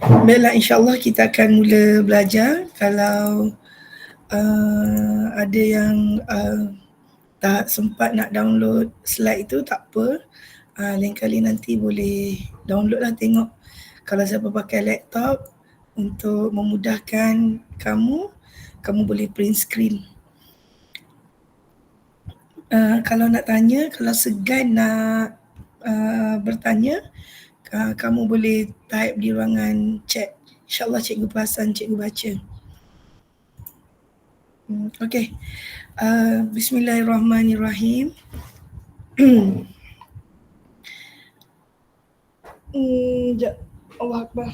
Baiklah, insyaAllah kita akan mula belajar. Kalau ada yang tak sempat nak download slide itu, tak apa. Lain kali nanti boleh download lah, tengok. Kalau siapa pakai laptop, untuk memudahkan kamu boleh print screen. Kalau nak tanya, kalau segan nak bertanya, kamu boleh type di ruangan chat. InsyaAllah cikgu perasan, cikgu baca. Okey. Bismillahirrahmanirrahim. Sekejap. Allah Akbar.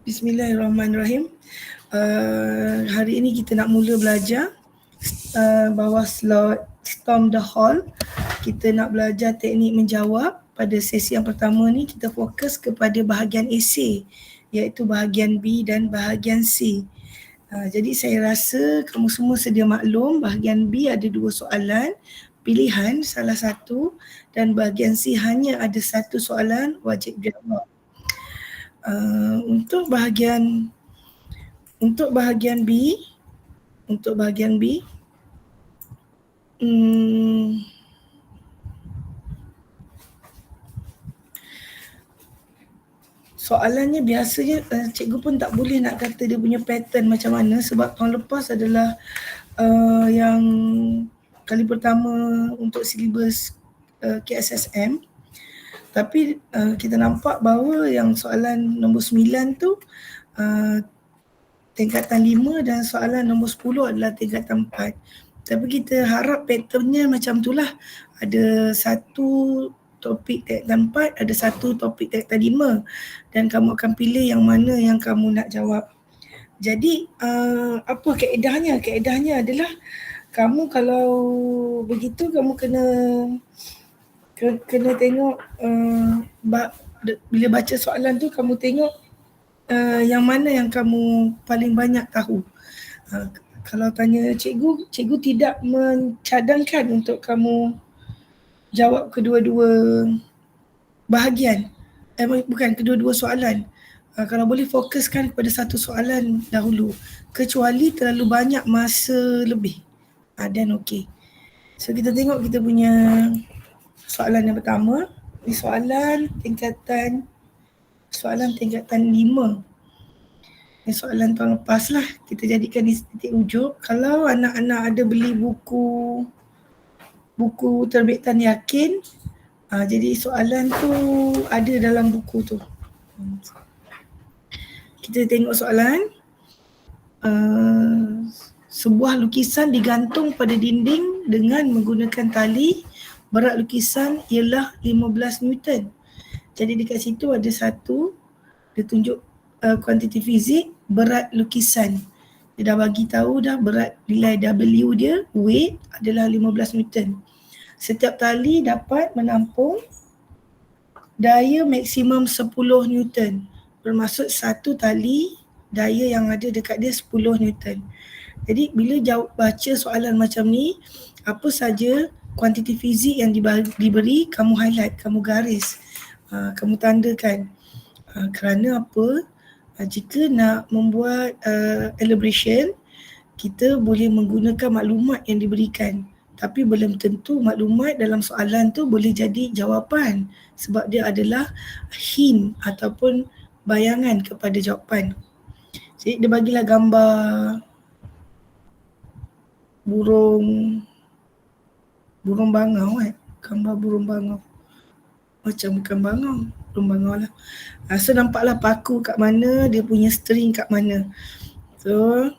Bismillahirrahmanirrahim. Hari ini kita nak mula belajar bawah slot Storm the Hall. Kita nak belajar teknik menjawab. Pada sesi yang pertama ni kita fokus kepada bahagian esei, iaitu bahagian B dan bahagian C. Jadi saya rasa kamu semua sedia maklum bahagian B ada 2 soalan pilihan salah satu, dan bahagian C hanya ada 1 soalan wajib jawab. Untuk bahagian B, soalannya biasanya cikgu pun tak boleh nak kata dia punya pattern macam mana, sebab tahun lepas adalah yang kali pertama untuk silibus KSSM. Tapi kita nampak bahawa yang soalan nombor 9 tu tingkatan 5 dan soalan nombor 10 adalah tingkatan 4. Tapi kita harap patternnya macam itulah. Ada satu topik tingkatan 4, ada satu topik tingkatan 5, dan kamu akan pilih yang mana yang kamu nak jawab. Jadi apa kaedahnya? Kaedahnya adalah kamu kalau begitu kamu kena tengok bila baca soalan tu kamu tengok yang mana yang kamu paling banyak tahu. Kalau tanya cikgu tidak mencadangkan untuk kamu jawab kedua-dua bahagian. Bukan kedua-dua soalan. Kalau boleh fokuskan kepada satu soalan dahulu, kecuali terlalu banyak masa lebih. Dan okey. So kita tengok kita punya soalan yang pertama. Ini soalan tingkatan 5. Ini soalan tahun lepas lah. Kita jadikan di titik ujuk. Kalau anak-anak ada beli buku terbitan Yakin, jadi soalan tu ada dalam buku tu. Kita tengok soalan. Sebuah lukisan digantung pada dinding dengan menggunakan tali. Berat lukisan ialah 15 Newton. Jadi dekat situ ada satu, dia tunjuk kuantiti fizik berat lukisan. Dia dah bagi tahu dah berat nilai W dia, weight adalah 15 Newton. Setiap tali dapat menampung daya maksimum 10 Newton. Bermaksud satu tali daya yang ada dekat dia 10 Newton. Jadi bila baca soalan macam ni, apa saja kuantiti fizik yang diberi, kamu highlight, kamu garis, kamu tandakan. Kerana apa? Jika nak membuat elaboration, kita boleh menggunakan maklumat yang diberikan. Tapi belum tentu maklumat dalam soalan tu boleh jadi jawapan, sebab dia adalah hint ataupun bayangan kepada jawapan. Jadi dia bagilah gambar burung bangau, gambar burung bangau. Macam bukan bangau, burung bangau lah. So nampaklah paku kat mana, dia punya string kat mana. So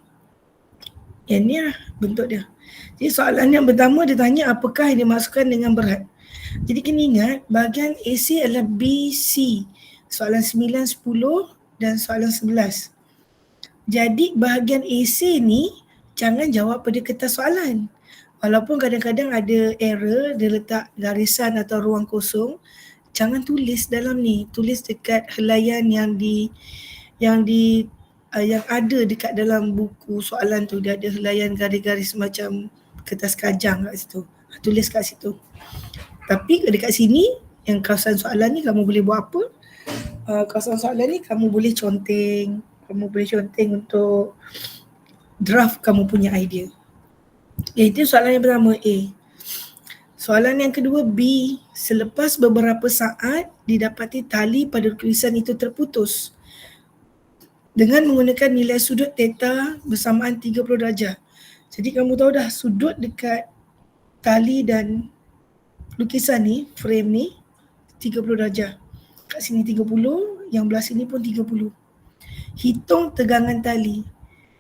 yang ni lah bentuk dia. Jadi soalan yang pertama dia tanya apakah yang dimasukkan dengan berat. Jadi kena ingat bahagian AC adalah BC. Soalan 9, 10 dan soalan 11. Jadi bahagian AC ni jangan jawab pada kertas soalan. Walaupun kadang-kadang ada error, dia letak garisan atau ruang kosong, jangan tulis dalam ni. Tulis dekat helaian yang ada dekat dalam buku soalan tu. Dia ada helaian garis-garis macam kertas kajang kat situ. Tulis kat situ. Tapi dekat sini yang kawasan soalan ni kamu boleh buat apa? Kawasan soalan ni kamu boleh conteng, untuk draft kamu punya idea. Itu soalan yang pertama A. Soalan yang kedua B. Selepas beberapa saat didapati tali pada lukisan itu terputus dengan menggunakan nilai sudut theta bersamaan 30 darjah. Jadi kamu tahu dah sudut dekat tali dan lukisan ni, frame ni 30 darjah. Kat sini 30, yang belah sini pun 30. Hitung tegangan tali.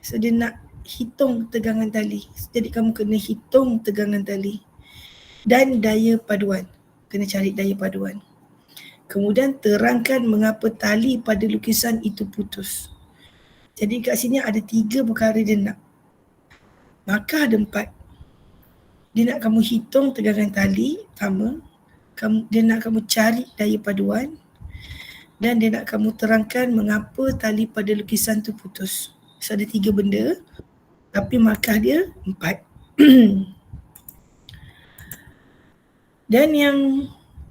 So dia nak hitung tegangan tali. Jadi kamu kena hitung tegangan tali. Dan daya paduan. Kena cari daya paduan. Kemudian terangkan mengapa tali pada lukisan itu putus. Jadi kat sini ada 3 perkara dia nak. Maka ada 4. Dia nak kamu hitung tegangan tali, pertama. Dia nak kamu cari daya paduan. Dan dia nak kamu terangkan mengapa tali pada lukisan tu putus. So ada 3 benda. Tapi markah dia 4. Dan yang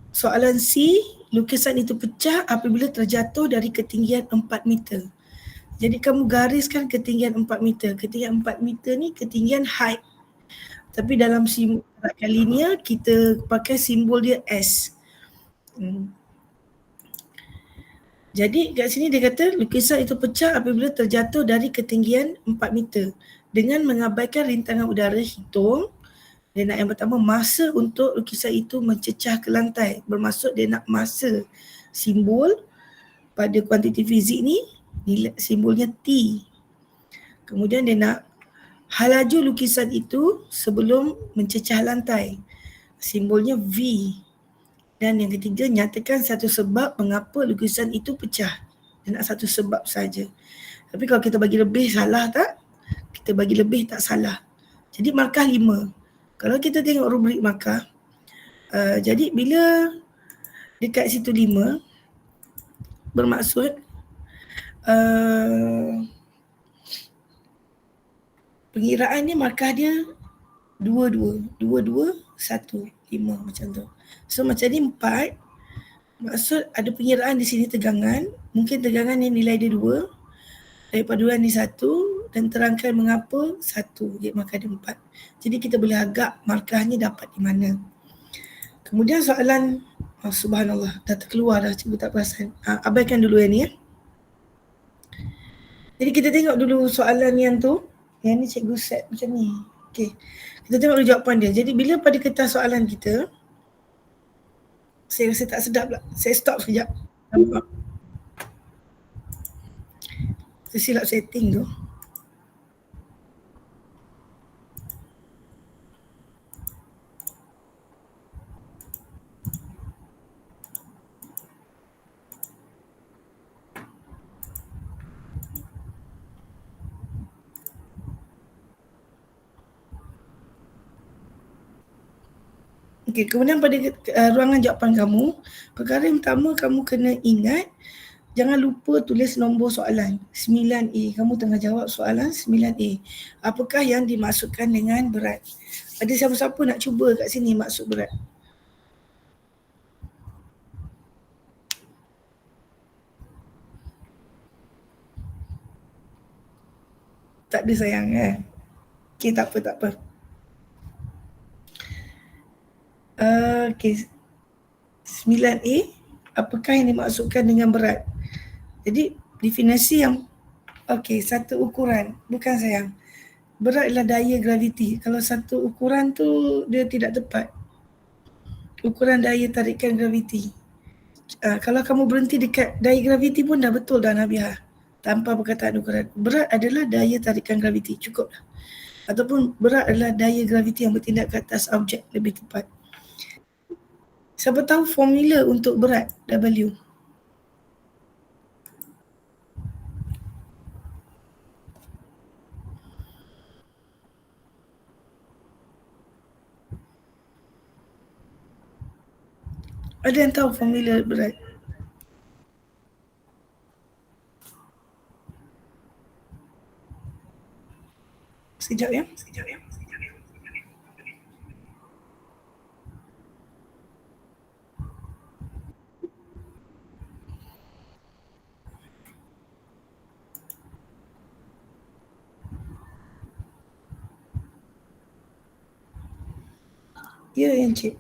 soalan C, lukisan itu pecah apabila terjatuh dari ketinggian 4 meter. Jadi kamu gariskan ketinggian 4 meter. Ketinggian 4 meter ni ketinggian height. Tapi dalam kali ni kita pakai simbol dia S. Jadi kat sini dia kata lukisan itu pecah apabila terjatuh dari ketinggian 4 meter. Dengan mengabaikan rintangan udara, hitung. Dia nak yang pertama, masa untuk lukisan itu mencecah ke lantai. Bermaksud dia nak masa. Simbol pada kuantiti fizik ni, simbolnya T. Kemudian dia nak halaju lukisan itu sebelum mencecah lantai. Simbolnya V. Dan yang ketiga, nyatakan satu sebab mengapa lukisan itu pecah. Dia nak satu sebab saja. Tapi kalau kita bagi lebih, salah tak? Kita bagi lebih tak salah. Jadi markah 5. Kalau kita tengok rubrik markah, jadi bila dekat situ 5, bermaksud pengiraan ni markah dia 2, 1, 5 macam tu. So macam ni 4, maksud ada pengiraan di sini tegangan, mungkin tegangan ni nilai dia 2, daya paduan ni 1 dan terangkan mengapa 1, jadi markah dia 4. Jadi kita boleh agak markahnya dapat di mana. Kemudian soalan, subhanallah, dah terkeluar dah, cikgu tak perasan. Abaikan dulu yang ni ya. Jadi kita tengok dulu soalan yang tu. Yang ni cikgu set macam ni. Okey. Kita tengok dulu jawapan dia. Jadi bila pada kertas soalan kita, saya rasa tak sedap pula. Saya stop sekejap. Saya silap setting tu. Okey, kemudian pada ruangan jawapan kamu, perkara yang pertama kamu kena ingat, jangan lupa tulis nombor soalan 9A. Kamu tengah jawab soalan 9A. Apakah yang dimaksudkan dengan berat? Ada siapa-siapa nak cuba kat sini maksud berat? Tak ada sayang kan? Okey, tak apa. Okey. 9A, apakah yang dimaksudkan dengan berat? Jadi definisi yang satu ukuran, bukan sayang. Berat adalah daya graviti. Kalau satu ukuran tu dia tidak tepat. Ukuran daya tarikan graviti. Kalau kamu berhenti dekat daya graviti pun dah betul dah Nabiha. Tanpa perkataan ukuran. Berat adalah daya tarikan graviti. Cukup dah. Ataupun berat adalah daya graviti yang bertindak ke atas objek, lebih tepat. Siapa tahu formula untuk berat W? Ada yang tahu formula berat? Sekejap ya. Ya Encik.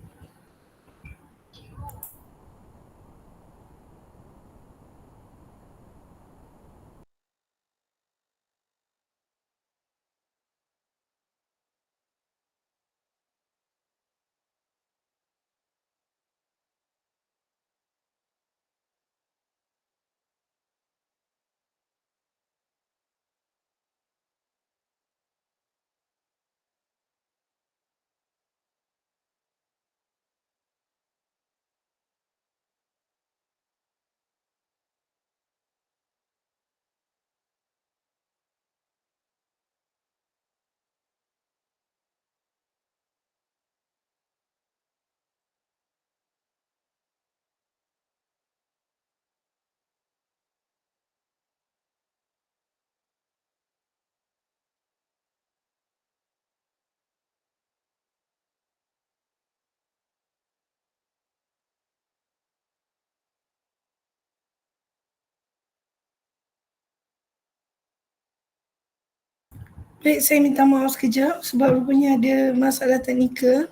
Baik, saya minta maaf sekejap sebab rupanya ada masalah teknikal.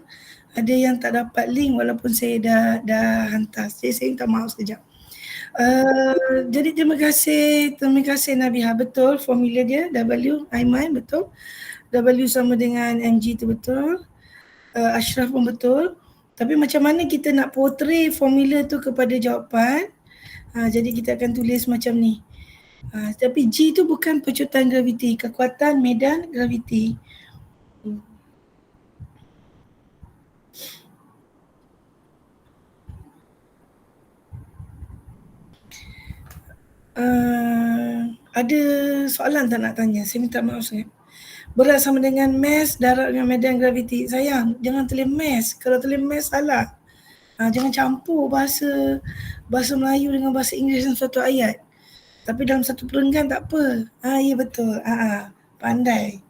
Ada yang tak dapat link walaupun saya dah hantar. Jadi saya minta maaf sekejap. Jadi terima kasih Nabiha, betul formula dia W Aiman betul. W sama dengan MG tu betul. Ashraf pun betul. Tapi macam mana kita nak portray formula tu kepada jawapan? Jadi kita akan tulis macam ni. Tapi G tu bukan pecutan graviti, kekuatan medan graviti. Ada soalan tak nak tanya? Saya minta maaf sangat. Berat sama dengan mass, darat dengan medan graviti. Sayang, jangan tulis mass. Kalau tulis mass salah. Jangan campur bahasa Melayu dengan bahasa Inggeris dalam satu ayat. Tapi dalam satu perenggan tak apa. Ya betul. Pandai.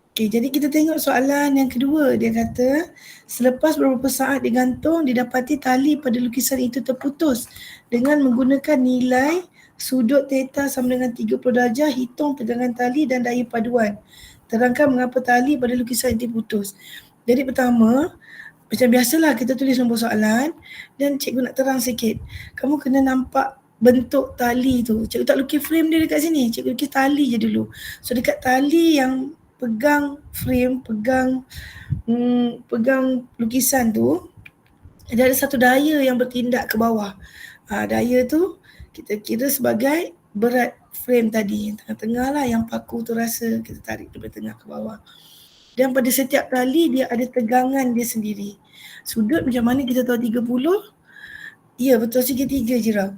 Okey, jadi kita tengok soalan yang kedua. Dia kata, selepas beberapa saat digantung, didapati tali pada lukisan itu terputus dengan menggunakan nilai sudut theta sama dengan 30 darjah, hitung tegangan tali dan daya paduan. Terangkan mengapa tali pada lukisan itu putus. Jadi pertama, macam biasalah kita tulis nombor soalan dan cikgu nak terang sikit. Kamu kena nampak bentuk tali tu. Cikgu tak lukis frame dia dekat sini. Cikgu lukis tali je dulu. So dekat tali yang pegang frame, pegang lukisan tu, ada satu daya yang bertindak ke bawah. Daya tu kita kira sebagai berat frame tadi. Tengah-tengah lah yang paku tu rasa kita tarik daripada tengah ke bawah. Dan pada setiap tali dia ada tegangan dia sendiri. Sudut macam mana kita tahu 30? Ya betul, segitiga je Ram.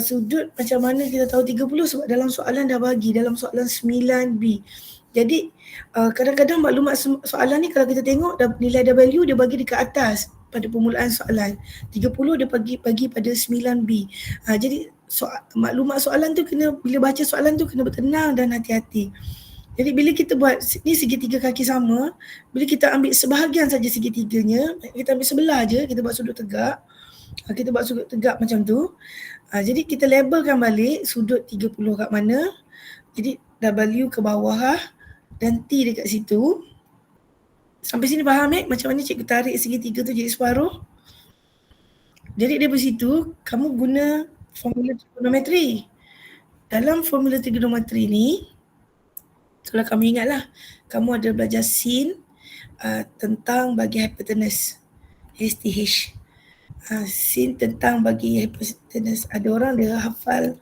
Sudut macam mana kita tahu 30 sebab dalam soalan dah bagi, dalam soalan 9B. Jadi kadang-kadang maklumat soalan ni kalau kita tengok nilai W dia bagi dekat atas pada permulaan soalan. 30 dia bagi pada 9B. Jadi maklumat soalan tu kena, bila baca soalan tu kena bertenang dan hati-hati. Jadi bila kita buat ni segitiga kaki sama, bila kita ambil sebahagian saja segitiganya, kita ambil sebelah je, kita buat sudut tegak. Kita buat sudut tegak macam tu. Jadi kita labelkan balik sudut 30 kat mana. Jadi W ke bawah dan T dekat situ. Sampai sini faham macam mana cikgu tarik segitiga tu jadi separuh? Jadi dari situ kamu guna formula trigonometri. Dalam formula trigonometri ni, kalau kamu ingatlah, kamu ada belajar sin tentang bagi hypotenuse, STH. Sin tentang bagi hypotenuse. Ada orang dia hafal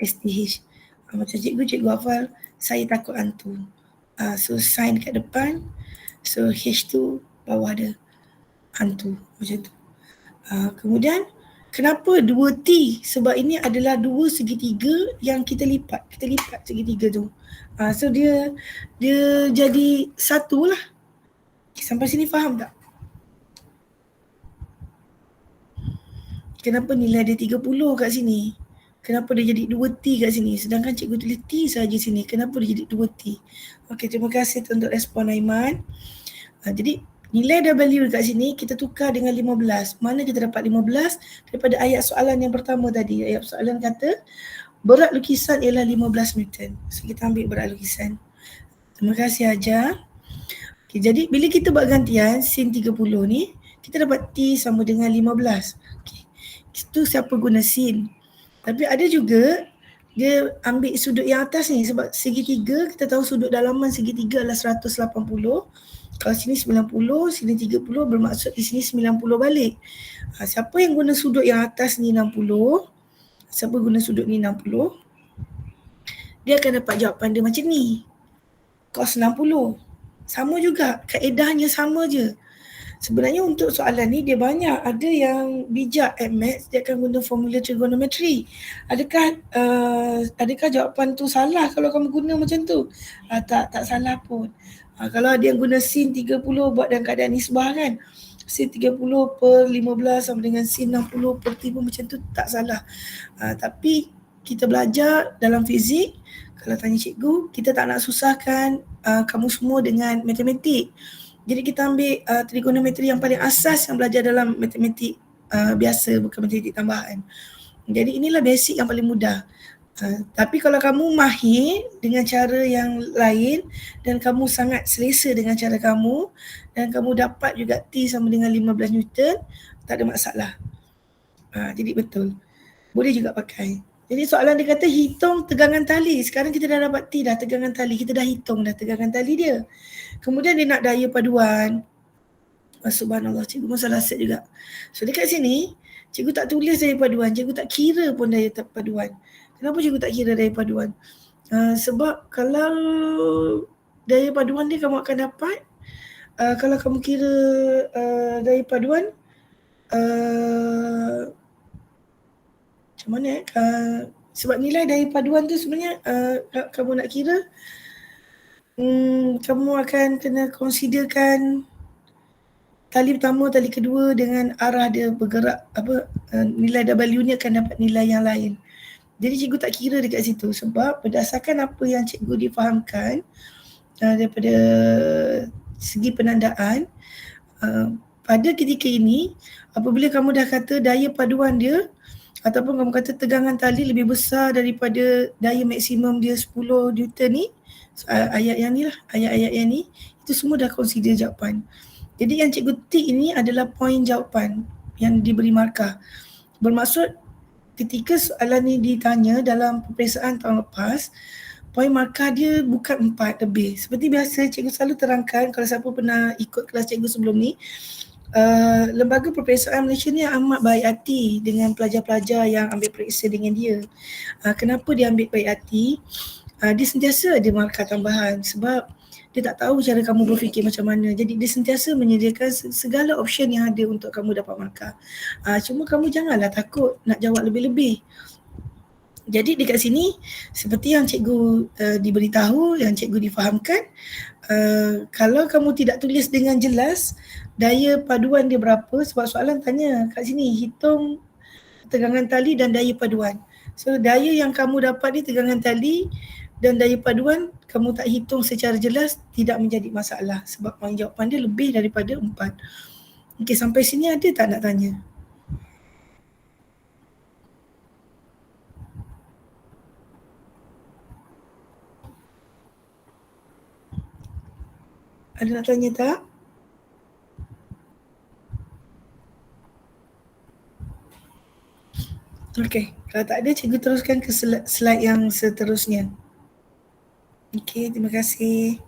STH. Macam cikgu hafal saya takut hantu. So sin kat depan, so H tu bawah dia hantu macam tu. Kemudian kenapa 2T? Sebab ini adalah dua segitiga yang kita lipat segitiga tu. So dia jadi satu lah. Sampai sini faham tak? Kenapa nilai dia 30 kat sini? Kenapa dia jadi 2T kat sini? Sedangkan cikgu tulis T saja sini. Kenapa dia jadi 2T? Okey, terima kasih untuk respon Aiman. Jadi nilai W kat sini kita tukar dengan 15. Mana kita dapat 15? Daripada ayat soalan yang pertama tadi. Ayat soalan kata berat lukisan ialah 15 Newton. So kita ambil berat lukisan. Terima kasih Hajar. Okay, jadi bila kita buat gantian sin 30 ni, kita dapat T sama dengan 15. Okay. Itu siapa guna sin. Tapi ada juga dia ambil sudut yang atas ni sebab segitiga, kita tahu sudut dalaman segitiga adalah 180. Kalau sini 90, sini 30 bermaksud di sini 90 balik. Siapa yang guna sudut yang atas ni 60, siapa guna sudut ni 60, dia akan dapat jawapan dia macam ni. Cos 60. Sama juga, kaedahnya sama je. Sebenarnya untuk soalan ni dia banyak. Ada yang bijak at maths, dia akan guna formula trigonometry. Adakah jawapan tu salah kalau kamu guna macam tu? Tak salah pun. Kalau ada yang guna sin 30 buat dalam keadaan nisbah kan, sin 30 per 15 sama dengan sin 60 per 3 macam tu tak salah. Tapi kita belajar dalam fizik, kalau tanya cikgu, kita tak nak susahkan kamu semua dengan matematik. Jadi kita ambil trigonometri yang paling asas yang belajar dalam matematik biasa, bukan matematik tambahan. Jadi inilah basic yang paling mudah. Tapi kalau kamu mahir dengan cara yang lain dan kamu sangat selesa dengan cara kamu dan kamu dapat juga T sama dengan 15 Newton, tak ada masalah. Jadi betul. Boleh juga pakai. Jadi soalan dia kata hitung tegangan tali. Sekarang kita dah dapat T dah tegangan tali. Kita dah hitung dah tegangan tali dia. Kemudian dia nak daya paduan. Subhanallah, cikgu pun salah set juga. So dekat sini, cikgu tak tulis daya paduan. Cikgu tak kira pun daya paduan. Kenapa cikgu tak kira daya paduan? Sebab kalau daya paduan dia kamu akan dapat, kalau kamu kira daya paduan, macam mana sebab nilai daya paduan tu sebenarnya kamu nak kira, kamu akan kena considerkan tali pertama, tali kedua dengan arah dia bergerak, nilai W ni akan dapat nilai yang lain. Jadi cikgu tak kira dekat situ sebab berdasarkan apa yang cikgu difahamkan daripada segi penandaan, pada ketika ini apabila kamu dah kata daya paduan dia ataupun kamu kata tegangan tali lebih besar daripada daya maksimum dia 10 Newton ni, ayat yang ni lah, ayat-ayat yang ni, itu semua dah consider jawapan. Jadi yang cikgu tik ini adalah poin jawapan yang diberi markah. Bermaksud ketika soalan ni ditanya dalam peperiksaan tahun lepas, poin markah dia bukan 4 lebih. Seperti biasa cikgu selalu terangkan, kalau siapa pernah ikut kelas cikgu sebelum ni, lembaga peperiksaan Malaysia ni amat baik hati dengan pelajar-pelajar yang ambil periksa dengan dia. Kenapa dia ambil baik hati? Dia sentiasa ada markah tambahan sebab dia tak tahu cara kamu berfikir macam mana. Jadi dia sentiasa menyediakan segala option yang ada untuk kamu dapat markah. Cuma kamu janganlah takut nak jawab lebih-lebih. Jadi dekat sini seperti yang cikgu diberitahu, yang cikgu difahamkan, kalau kamu tidak tulis dengan jelas daya paduan dia berapa, sebab soalan tanya kat sini hitung tegangan tali dan daya paduan. So daya yang kamu dapat ni tegangan tali dan daya paduan kamu tak hitung secara jelas, tidak menjadi masalah sebab poin jawapan dia lebih daripada 4. Okey, sampai sini ada tak nak tanya? Ada nak tanya tak? Okey, kalau tak ada cikgu teruskan ke slide yang seterusnya. Okey, terima kasih.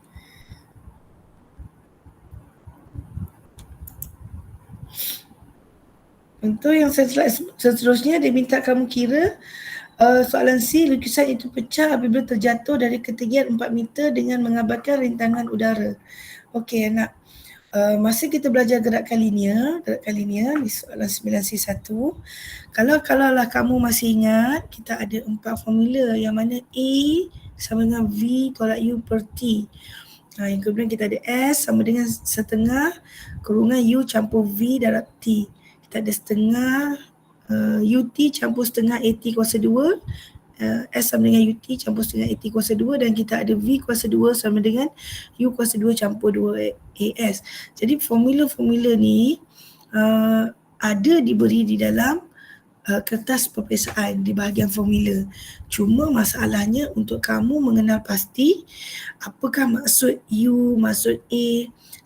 Untuk yang seterusnya dia minta kamu kira soalan C, lukisan itu pecah apabila terjatuh dari ketinggian 4 meter dengan mengabarkan rintangan udara. Okey anak, masa kita belajar gerakan linear di soalan 9C1, kalaulah kamu masih ingat, kita ada 4 formula yang mana A sama dengan V tolak U per T. Yang kemudian kita ada S sama dengan setengah kurungan U campur V darab T. Kita ada setengah UT campur setengah AT kuasa 2, S sama dengan UT campur setengah AT kuasa 2, dan kita ada V kuasa 2 sama dengan U kuasa 2 campur 2 AS. Jadi formula-formula ni ada diberi di dalam kertas peperiksaan di bahagian formula. Cuma masalahnya untuk kamu mengenal pasti apakah maksud U, maksud A.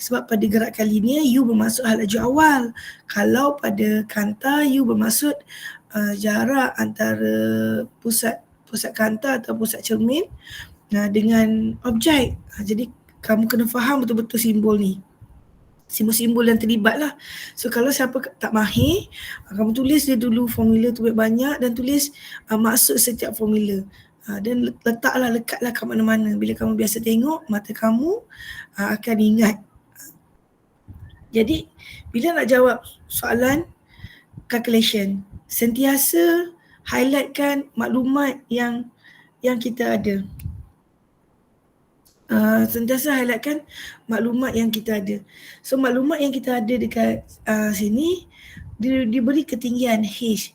Sebab pada gerakan linear U bermaksud hal laju awal. Kalau pada kanta U bermaksud jarak antara pusat kanta atau pusat cermin dengan objek. Jadi kamu kena faham betul-betul simbol ni. Simbol-simbol yang terlibat lah. So kalau siapa tak mahir, kamu tulis dia dulu formula tu banyak dan tulis maksud setiap formula. Dan lekatlah kat mana-mana. Bila kamu biasa tengok, mata kamu akan ingat. Jadi bila nak jawab soalan calculation, sentiasa highlightkan maklumat yang kita ada. Sentiasa highlightkan maklumat yang kita ada. So maklumat yang kita ada dekat sini diberi ketinggian H.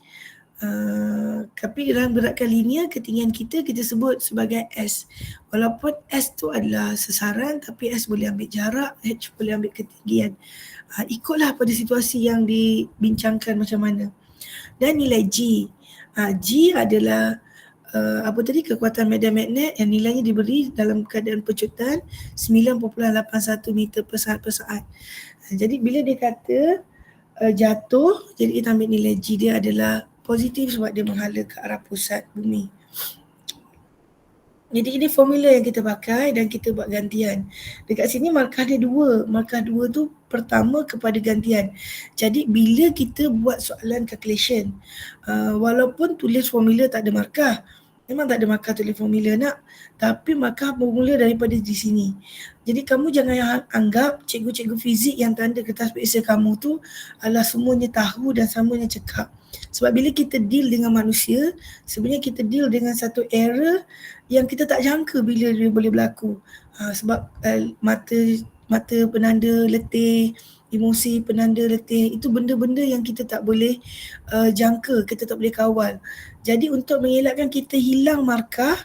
Tapi dalam gerakan linear ketinggian kita sebut sebagai S. Walaupun S tu adalah sasaran tapi S boleh ambil jarak, H boleh ambil ketinggian. Ikutlah pada situasi yang dibincangkan macam mana. Dan nilai G. G adalah kekuatan medan magnet yang nilainya diberi dalam keadaan pecutan 9.81 meter per saat. Jadi bila dia kata jatuh, jadi kita ambil nilai G dia adalah positif sebab dia menghala ke arah pusat bumi. Jadi ini formula yang kita pakai dan kita buat gantian. Dekat sini markah dia 2. Markah 2 tu pertama kepada gantian. Jadi bila kita buat soalan calculation, walaupun tulis formula tak ada markah, memang tak ada markah tulis formula nak, tapi markah bermula daripada di sini. Jadi kamu jangan anggap cikgu-cikgu fizik yang tanda kertas periksa kamu tu adalah semuanya tahu dan semuanya cekap. Sebab bila kita deal dengan manusia, sebenarnya kita deal dengan satu error yang kita tak jangka bila dia boleh berlaku. Sebab mata penanda letih, emosi penanda letih, itu benda-benda yang kita tak boleh jangka, kita tak boleh kawal. Jadi untuk mengelakkan kita hilang markah,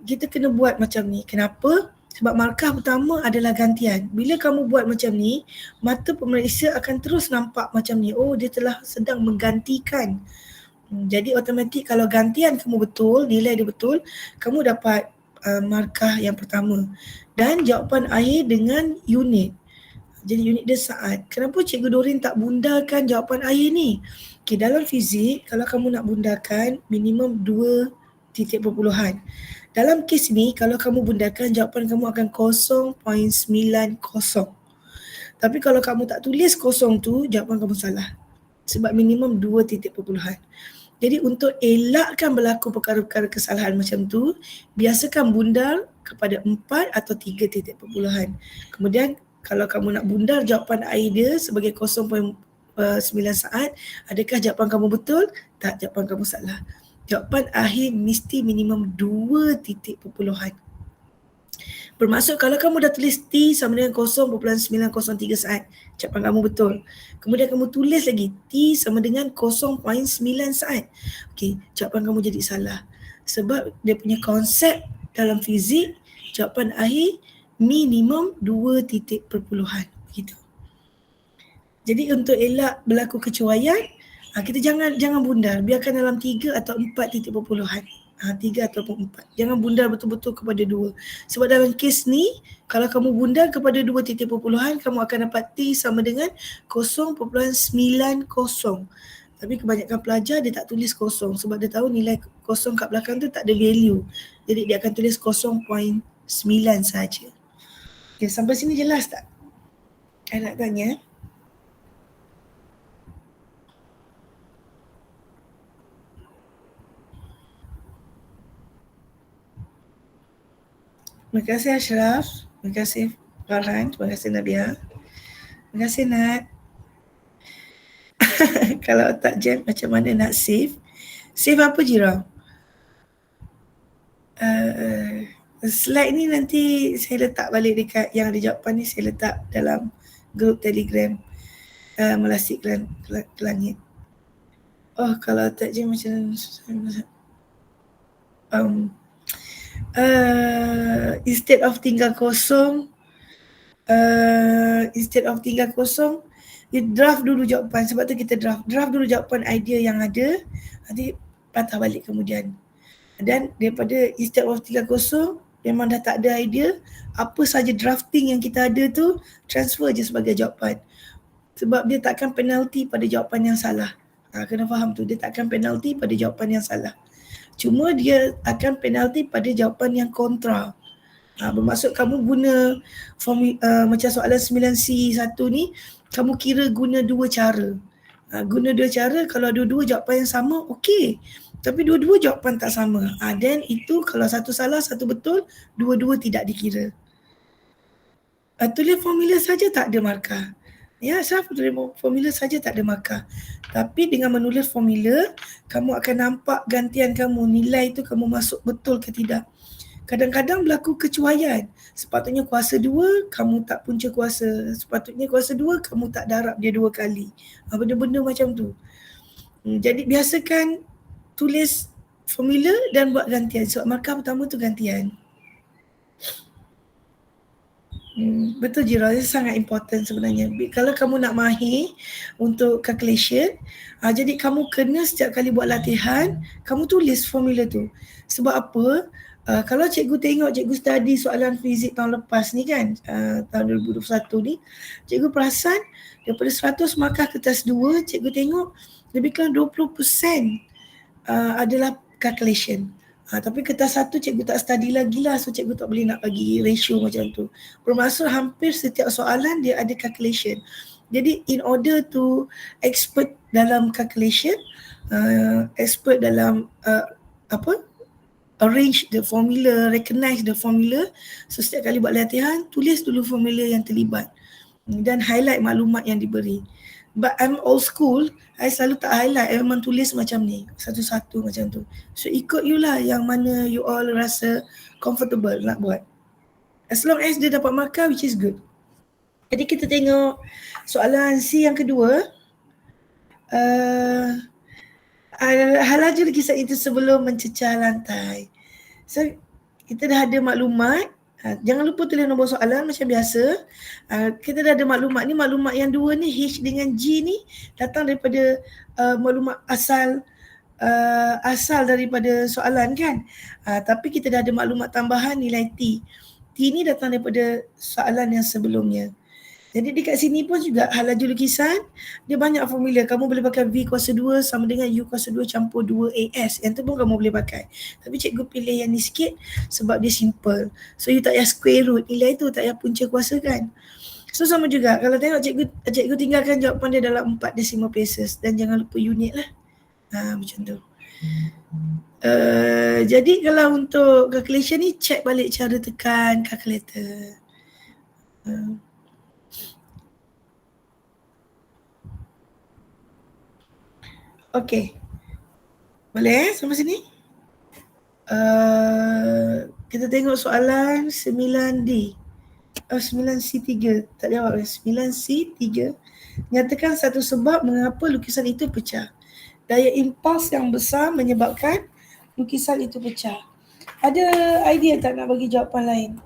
kita kena buat macam ni. Kenapa? Sebab markah pertama adalah gantian. Bila kamu buat macam ni, mata pemeriksa akan terus nampak macam ni. Oh, dia telah sedang menggantikan. Jadi automatik kalau gantian kamu betul, nilai dia betul, kamu dapat markah yang pertama. Dan jawapan akhir dengan unit. Jadi unit dia saat. Kenapa Cikgu Doreen tak bundarkan jawapan akhir ni? Okay, dalam fizik, kalau kamu nak bundarkan minimum 2 titik perpuluhan. Dalam kes ni, kalau kamu bundarkan, jawapan kamu akan 0.90. Tapi kalau kamu tak tulis kosong tu, jawapan kamu salah. Sebab minimum 2 titik perpuluhan. Jadi untuk elakkan berlaku perkara-perkara kesalahan macam tu, biasakan bundar kepada 4 atau 3 titik perpuluhan. Kemudian kalau kamu nak bundar jawapan akhir dia sebagai 0.9 saat, adakah jawapan kamu betul? Tak, jawapan kamu salah. Jawapan akhir mesti minimum 2 titik perpuluhan. Bermaksud kalau kamu dah tulis T sama dengan 0.903 saat, jawapan kamu betul. Kemudian kamu tulis lagi T sama dengan 0.9 saat. Okey, jawapan kamu jadi salah. Sebab dia punya konsep dalam fizik, jawapan akhir minimum 2 titik perpuluhan. Begitu. Jadi untuk elak berlaku kecuaian, kita jangan bundar. Biarkan dalam 3 atau 4 titik perpuluhan. 3 ataupun 4. Jangan bundar betul-betul kepada 2. Sebab dalam kes ni, kalau kamu bundar kepada 2 titik perpuluhan, kamu akan dapat T sama dengan 0.90. Tapi kebanyakan pelajar dia tak tulis kosong sebab dia tahu nilai kosong kat belakang tu tak ada value. Jadi dia akan tulis 0.9 saja. Okay, sampai sini jelas tak? Saya nak tanya. Terima kasih Ashraf. Terima kasih Farhan. Terima kasih Nabia. Terima kasih Nat. Kalau tak jam macam mana nak save? Save apa Jira? Slide ni nanti saya letak balik dekat yang ada jawapan ni, saya letak dalam grup Telegram Melasik ke Langit. Oh, kalau tak jam macam instead of tinggal kosong, You draft dulu jawapan, sebab tu kita draft dulu jawapan idea yang ada, nanti patah balik kemudian. Dan daripada instead of 3-0 memang dah tak ada idea, apa saja drafting yang kita ada tu transfer je sebagai jawapan. Sebab dia takkan penalty pada jawapan yang salah. Kena faham tu, dia takkan penalty pada jawapan yang salah. Cuma dia akan penalty pada jawapan yang kontra. Bermaksud kamu guna macam soalan 9C 1 ni, kamu kira guna dua cara. Guna dua cara, kalau dua-dua jawapan yang sama, okey. Tapi dua-dua jawapan tak sama. Then itu kalau satu salah, satu betul, dua-dua tidak dikira. Tulis formula saja tak ada markah. Ya, saya tulis formula saja tak ada markah. Tapi dengan menulis formula, kamu akan nampak gantian kamu, nilai itu kamu masuk betul ke tidak. Kadang-kadang berlaku kecuaian. Sepatutnya kuasa 2, kamu tak punca kuasa. Sepatutnya kuasa 2, kamu tak darab dia 2 kali. Benda-benda macam tu. Jadi biasakan tulis formula dan buat gantian. Sebab markah pertama tu gantian. Betul Jira, itu sangat important sebenarnya. Kalau kamu nak mahir untuk calculation, jadi kamu kena setiap kali buat latihan, kamu tulis formula tu. Sebab apa? Kalau cikgu tengok cikgu study soalan fizik tahun lepas ni kan, tahun 2021 ni, cikgu perasan daripada 100 markah kertas 2, cikgu tengok lebih kurang 20% adalah calculation. Tapi kertas 1 cikgu tak study lagi lah, so cikgu tak boleh nak bagi ratio macam tu. Bermaksud hampir setiap soalan dia ada calculation. Jadi in order to expert dalam calculation, expert dalam arrange the formula, recognize the formula. So setiap kali buat latihan, tulis dulu formula yang terlibat dan highlight maklumat yang diberi. But I'm old school, I selalu tak highlight, I memang tulis macam ni, satu-satu macam tu. So ikut you lah yang mana you all rasa comfortable nak buat. As long as dia dapat markah, which is good. Jadi kita tengok soalan C yang kedua. Halaju lukisan itu sebelum mencecah lantai. So kita dah ada maklumat. Jangan lupa tulis nombor soalan macam biasa. Kita dah ada maklumat ni. Maklumat yang dua ni, H dengan G ni, datang daripada maklumat asal daripada soalan kan. Tapi kita dah ada maklumat tambahan nilai T. T ni datang daripada soalan yang sebelumnya. Jadi dekat sini pun juga hal laju lukisan, dia banyak formula. Kamu boleh pakai V kuasa 2 sama dengan U kuasa 2 campur 2AS. Yang tu pun kamu boleh pakai. Tapi cikgu pilih yang ni sikit sebab dia simple. So you tak payah square root. Nilai tu tak payah punca kuasa kan. So sama juga. Kalau tengok cikgu tinggalkan jawapan dia dalam 4 decimal places. Dan jangan lupa unit lah. Macam tu. Jadi kalau untuk calculation ni, check balik cara tekan calculator. Okey. Boleh sampai sini? Kita tengok soalan 9D. 9C3. Tak jawab. 9C3. Nyatakan satu sebab mengapa lukisan itu pecah. Daya impuls yang besar menyebabkan lukisan itu pecah. Ada idea tak nak bagi jawapan lain?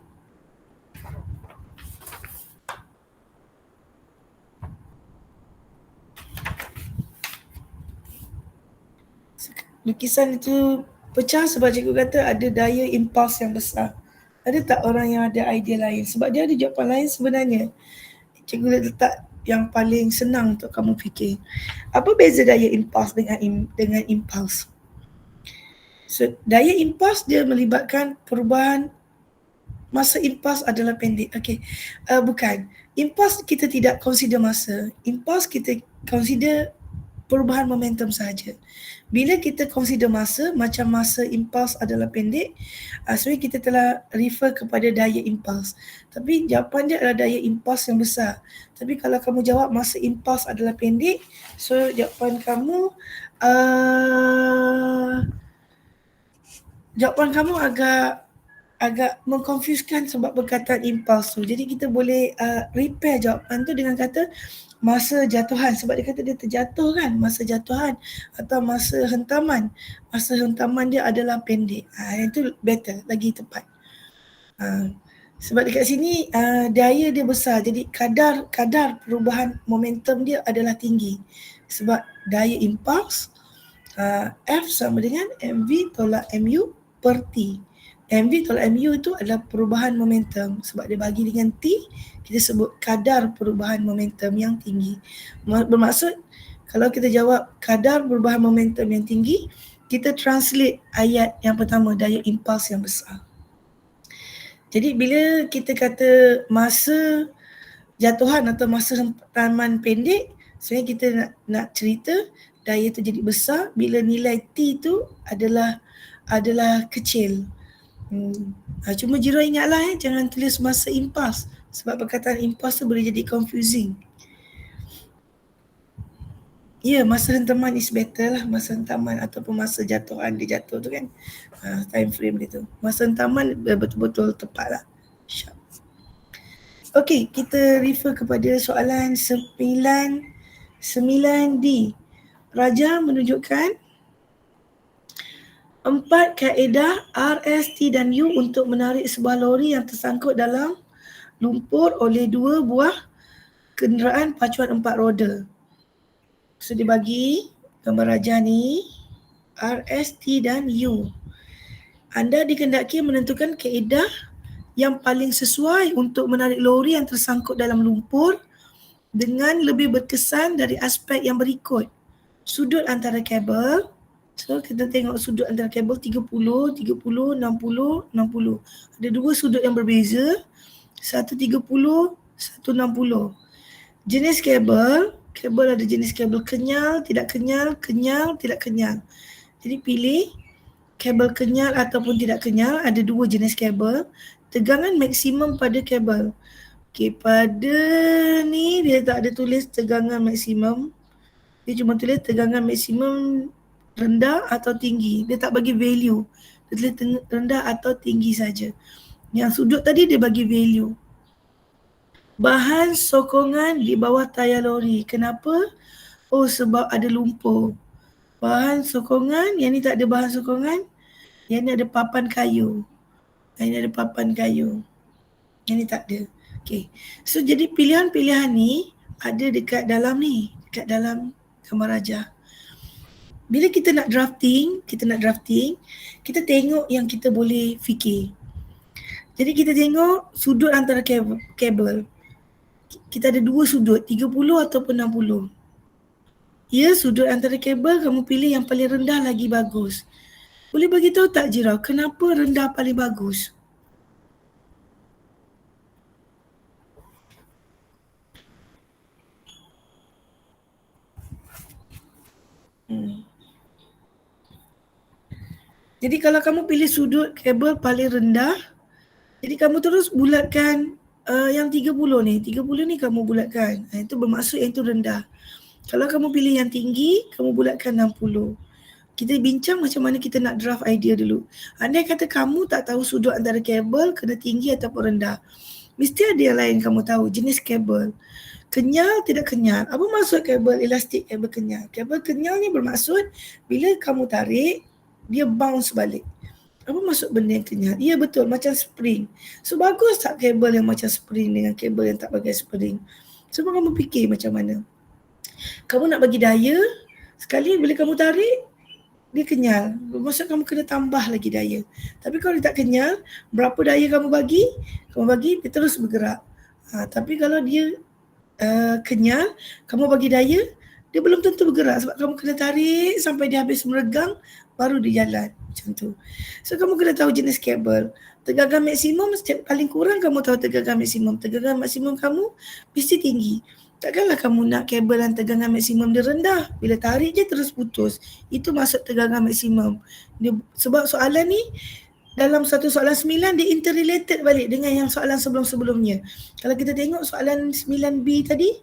Lukisan itu pecah sebab cikgu kata ada daya impuls yang besar. Ada tak orang yang ada idea lain? Sebab dia ada jawapan lain sebenarnya. Cikgu letak yang paling senang untuk kamu fikir. Apa beza daya impuls dengan impuls? So, daya impuls dia melibatkan perubahan masa. Impuls adalah pendek. Okey. Bukan. Impuls kita tidak consider masa. Impuls kita consider perubahan momentum sahaja. Bila kita consider masa, macam masa impuls adalah pendek, sebenarnya kita telah refer kepada daya impuls. Tapi jawapan dia adalah daya impuls yang besar. Tapi kalau kamu jawab masa impuls adalah pendek, so jawapan kamu agak mengkonfuskan sebab perkataan impuls tu. Jadi kita boleh repair jawapan tu dengan kata masa jatuhan, sebab dia kata dia terjatuh kan, masa jatuhan atau masa hentaman. Masa hentaman dia adalah pendek. Yang tu better, lagi tepat. Sebab dekat sini daya dia besar, jadi kadar perubahan momentum dia adalah tinggi. Sebab daya impuls F sama dengan mv tolak mu per T. mv tolak mu itu adalah perubahan momentum. Sebab dia bagi dengan T, kita sebut kadar perubahan momentum yang tinggi. Bermaksud kalau kita jawab kadar perubahan momentum yang tinggi, kita translate ayat yang pertama, daya impuls yang besar. Jadi bila kita kata masa jatuhan atau masa hentaman pendek, sebenarnya kita nak cerita daya tu jadi besar bila nilai T tu adalah kecil. Cuma Jiro ingatlah jangan tulis masa impuls, sebab perkataan impuls tu boleh jadi confusing. Ya, masa hentaman is better lah, masa hentaman ataupun masa jatuhan, dia jatuh tu kan, time frame dia tu. Masa hentaman betul-betul tepat lah. Sharp. Okey, kita refer kepada soalan 9D. Raja menunjukkan 4 kaedah R, S, T dan U untuk menarik sebuah lori yang tersangkut dalam lumpur oleh 2 buah kenderaan pacuan 4 roda. So dia bagi gambar raja ni R, S, T dan U. Anda dikehendaki menentukan kaedah yang paling sesuai untuk menarik lori yang tersangkut dalam lumpur dengan lebih berkesan dari aspek yang berikut. Sudut antara kabel. So kita tengok sudut antara kabel 30, 60, 60. Ada 2 sudut yang berbeza. Satu 30, satu 60. Jenis kabel ada jenis kabel kenyal, tidak kenyal, kenyal, tidak kenyal. Jadi pilih kabel kenyal ataupun tidak kenyal. Ada 2 jenis kabel. Tegangan maksimum pada kabel. Okey, pada ni dia tak ada tulis tegangan maksimum. Dia cuma tulis tegangan maksimum rendah atau tinggi. Dia tak bagi value. Dia tulis rendah atau tinggi saja. Yang sudut tadi dia bagi value. Bahan sokongan di bawah tayar lori. Kenapa? Oh, sebab ada lumpur. Bahan sokongan, yang ni tak ada bahan sokongan. Yang ni ada papan kayu. Yang ni ada papan kayu. Yang ni tak ada. Okay. So jadi pilihan-pilihan ni ada dekat dalam ni. Dekat dalam gambar raja. Bila kita nak drafting, kita tengok yang kita boleh fikir. Jadi kita tengok sudut antara kabel. Kita ada 2 sudut, 30 ataupun 60. Ya, sudut antara kabel kamu pilih yang paling rendah lagi bagus. Boleh bagi tahu tak Jira, kenapa rendah paling bagus? Jadi kalau kamu pilih sudut kabel paling rendah, jadi kamu terus bulatkan yang 30 ni. 30 ni kamu bulatkan. Itu bermaksud yang itu rendah. Kalau kamu pilih yang tinggi, kamu bulatkan 60. Kita bincang macam mana kita nak draft idea dulu. Andai kata kamu tak tahu sudut antara kabel kena tinggi ataupun rendah, mesti ada yang lain kamu tahu, jenis kabel. Kenyal, tidak kenyal. Apa maksud kabel elastik, kabel kenyal? Kabel kenyal ni bermaksud bila kamu tarik, dia bounce balik. Apa maksud benda yang kenyal? Ya betul, macam spring. So bagus tak kabel yang macam spring dengan kabel yang tak pakai spring? So kamu fikir macam mana? Kamu nak bagi daya, sekali bila kamu tarik, dia kenyal. Maksud kamu kena tambah lagi daya. Tapi kalau dia tak kenyal, berapa daya kamu bagi, dia terus bergerak. Tapi kalau dia kenyal, kamu bagi daya, dia belum tentu bergerak sebab kamu kena tarik sampai dia habis meregang, baru dia jalan. Macam tu. So kamu kena tahu jenis kabel. Tegangan maksimum, paling kurang kamu tahu tegangan maksimum. Tegangan maksimum kamu mesti tinggi. Takkanlah kamu nak kabel yang tegangan maksimum dia rendah. Bila tarik je terus putus. Itu maksud tegangan maksimum. Sebab soalan ni, dalam satu soalan 9 dia interrelated balik dengan yang soalan sebelum-sebelumnya. Kalau kita tengok soalan 9B tadi,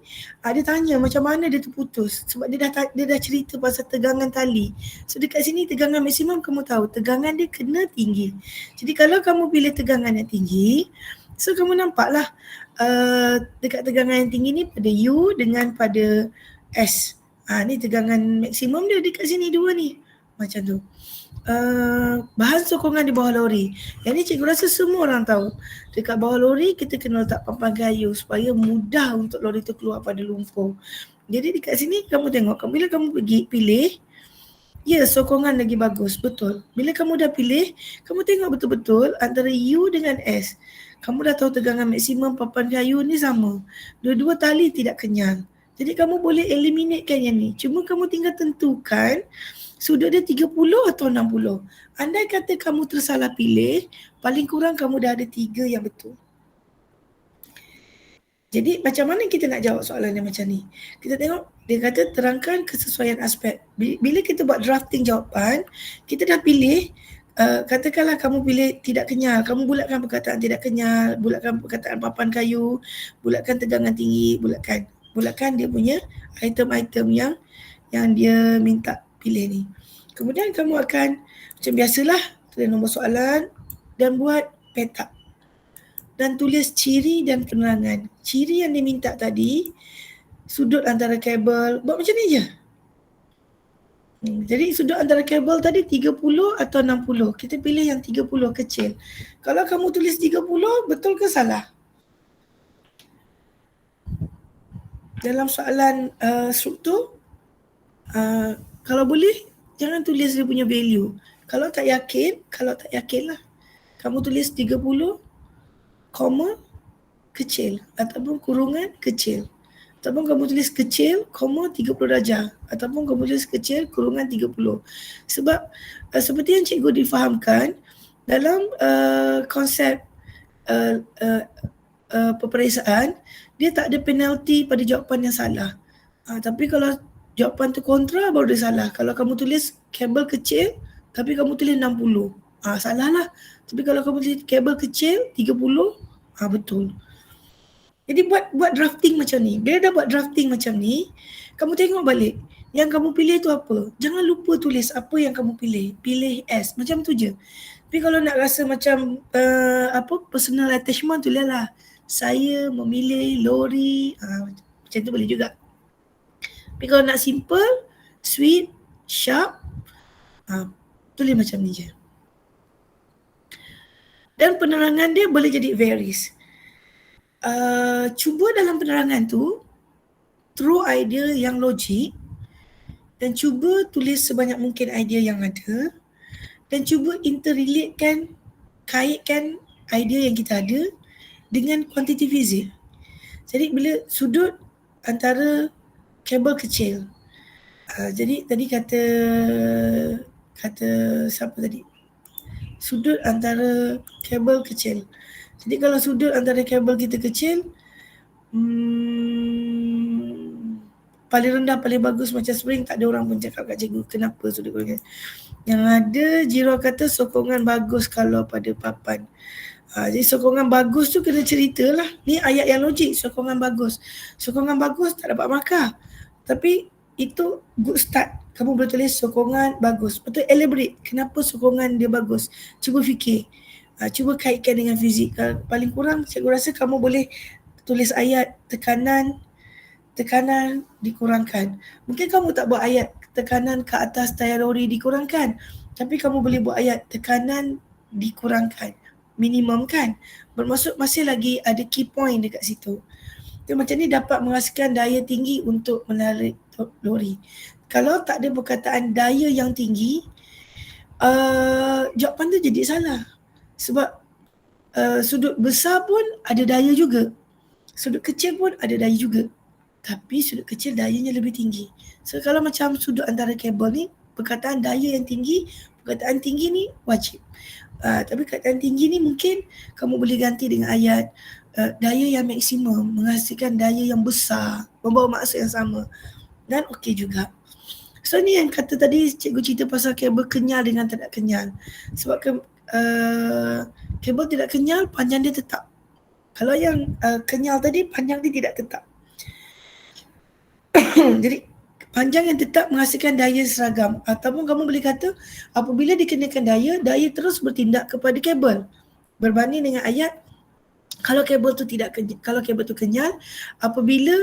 dia tanya macam mana dia terputus. Sebab dia dah cerita pasal tegangan tali. So dekat sini tegangan maksimum kamu tahu, tegangan dia kena tinggi. Jadi kalau kamu pilih tegangan yang tinggi, so kamu nampaklah dekat tegangan yang tinggi ni pada U dengan pada S. Ni tegangan maksimum dia dekat sini 2 ni. Macam tu. bahan sokongan di bawah lori. Yang ni cikgu rasa semua orang tahu. Dekat bawah lori kita kena letak papan kayu supaya mudah untuk lori tu keluar pada lumpur. Jadi dekat sini kamu tengok, bila kamu pergi pilih, ya sokongan lagi bagus, betul. Bila kamu dah pilih, kamu tengok betul-betul antara U dengan S. Kamu dah tahu tegangan maksimum papan kayu ni sama. Dua-dua tali tidak kenyal. Jadi kamu boleh eliminatekan yang ni. Cuma kamu tinggal tentukan sudut dia 30 atau 60. Andai kata kamu tersalah pilih, paling kurang kamu dah ada 3 yang betul. Jadi macam mana kita nak jawab soalan yang macam ni? Kita tengok, dia kata terangkan kesesuaian aspek. Bila kita buat drafting jawapan, kita dah pilih, katakanlah kamu pilih tidak kenyal, kamu bulatkan perkataan tidak kenyal, bulatkan perkataan papan kayu, bulatkan tegangan tinggi, bulatkan dia punya item-item yang dia minta pilih ni. Kemudian kamu akan macam biasalah tulis nombor soalan dan buat petak. Dan tulis ciri dan penerangan. Ciri yang diminta tadi, sudut antara kabel, buat macam ni je. Jadi sudut antara kabel tadi 30 atau 60. Kita pilih yang 30 kecil. Kalau kamu tulis 30, betul ke salah? Dalam soalan struktur, kalau boleh, jangan tulis dia punya value. Kalau tak yakin lah. Kamu tulis 30, koma kecil ataupun kurungan kecil, ataupun kamu tulis kecil, koma 30 darjah, ataupun kamu tulis kecil, kurungan 30. Sebab seperti yang cikgu difahamkan dalam konsep peperiksaan, dia tak ada penalti pada jawapan yang salah. Tapi kalau jawapan tu kontra, baru dia salah. Kalau kamu tulis kabel kecil tapi kamu tulis 60, salah lah. Tapi kalau kamu tulis kabel kecil 30, betul. Jadi buat drafting macam ni. Bila dah buat drafting macam ni, kamu tengok balik yang kamu pilih tu apa. Jangan lupa tulis apa yang kamu pilih. Pilih S, macam tu je. Tapi kalau nak rasa macam personal attachment, tulislah saya memilih lori, macam tu boleh juga. Tapi kalau nak simple, sweet, sharp, tulis macam ni je. Dan penerangan dia boleh jadi varies. Cuba dalam penerangan tu throw idea yang logik dan cuba tulis sebanyak mungkin idea yang ada dan cuba interrelatekan, kaitkan idea yang kita ada dengan kuantiti fizik. Jadi bila sudut antara kabel kecil, jadi tadi kata siapa tadi? Sudut antara kabel kecil. Jadi kalau sudut antara kabel kita kecil, paling rendah, paling bagus macam spring, tak ada orang pun cakap kat cikgu kenapa sudut kabel. Yang ada Jiro kata sokongan bagus kalau pada papan. Jadi sokongan bagus tu kena cerita lah. Ni ayat yang logik, sokongan bagus. Sokongan bagus tak dapat markah. Tapi itu good start. Kamu boleh tulis sokongan bagus. Betul, elaborate. Kenapa sokongan dia bagus? Cuba fikir. Cuba kaitkan dengan fizik. Paling kurang cikgu rasa kamu boleh tulis ayat tekanan dikurangkan. Mungkin kamu tak buat ayat tekanan ke atas tayar lori dikurangkan. Tapi kamu boleh buat ayat tekanan dikurangkan. Minimum kan? Bermaksud masih lagi ada key point dekat situ. Jadi macam ni dapat menghasilkan daya tinggi untuk menarik lori. Kalau tak ada perkataan daya yang tinggi, jawapan tu jadi salah. Sebab sudut besar pun ada daya juga. Sudut kecil pun ada daya juga. Tapi sudut kecil dayanya lebih tinggi. So kalau macam sudut antara kabel ni, perkataan daya yang tinggi, perkataan tinggi ni wajib. Tapi perkataan tinggi ni mungkin kamu boleh ganti dengan ayat daya yang maksimum, menghasilkan daya yang besar, membawa maksud yang sama. Dan okey juga. So ni yang kata tadi cikgu cerita pasal kabel kenyal dengan tidak kenyal. Sebab kabel tidak kenyal, panjang dia tetap. Kalau yang kenyal tadi, panjang dia tidak tetap. Jadi panjang yang tetap menghasilkan daya seragam. Ataupun kamu boleh kata apabila dikenakan daya terus bertindak kepada kabel. Berbanding dengan ayat kalau kabel tu kenyal, apabila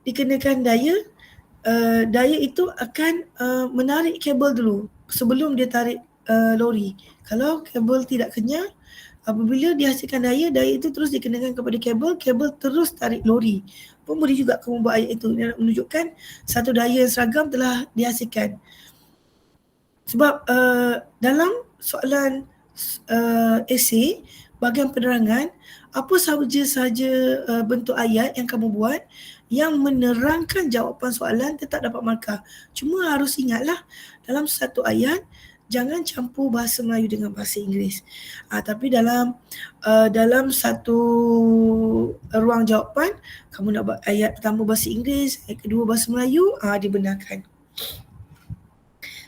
dikenakan daya itu akan menarik kabel dulu sebelum dia tarik lori. Kalau kabel tidak kenyal, apabila dihasilkan daya itu terus dikenakan kepada kabel terus tarik lori. Pun boleh juga kamu buat ayat itu. Dia nak menunjukkan satu daya yang seragam telah dihasilkan. Sebab dalam soalan esei, bahagian penerangan, apa sahaja bentuk ayat yang kamu buat yang menerangkan jawapan soalan tetap dapat markah. Cuma harus ingatlah, dalam satu ayat jangan campur bahasa Melayu dengan bahasa Inggeris. Tapi dalam satu ruang jawapan, kamu nak buat ayat pertama bahasa Inggeris, ayat kedua bahasa Melayu, dibenarkan.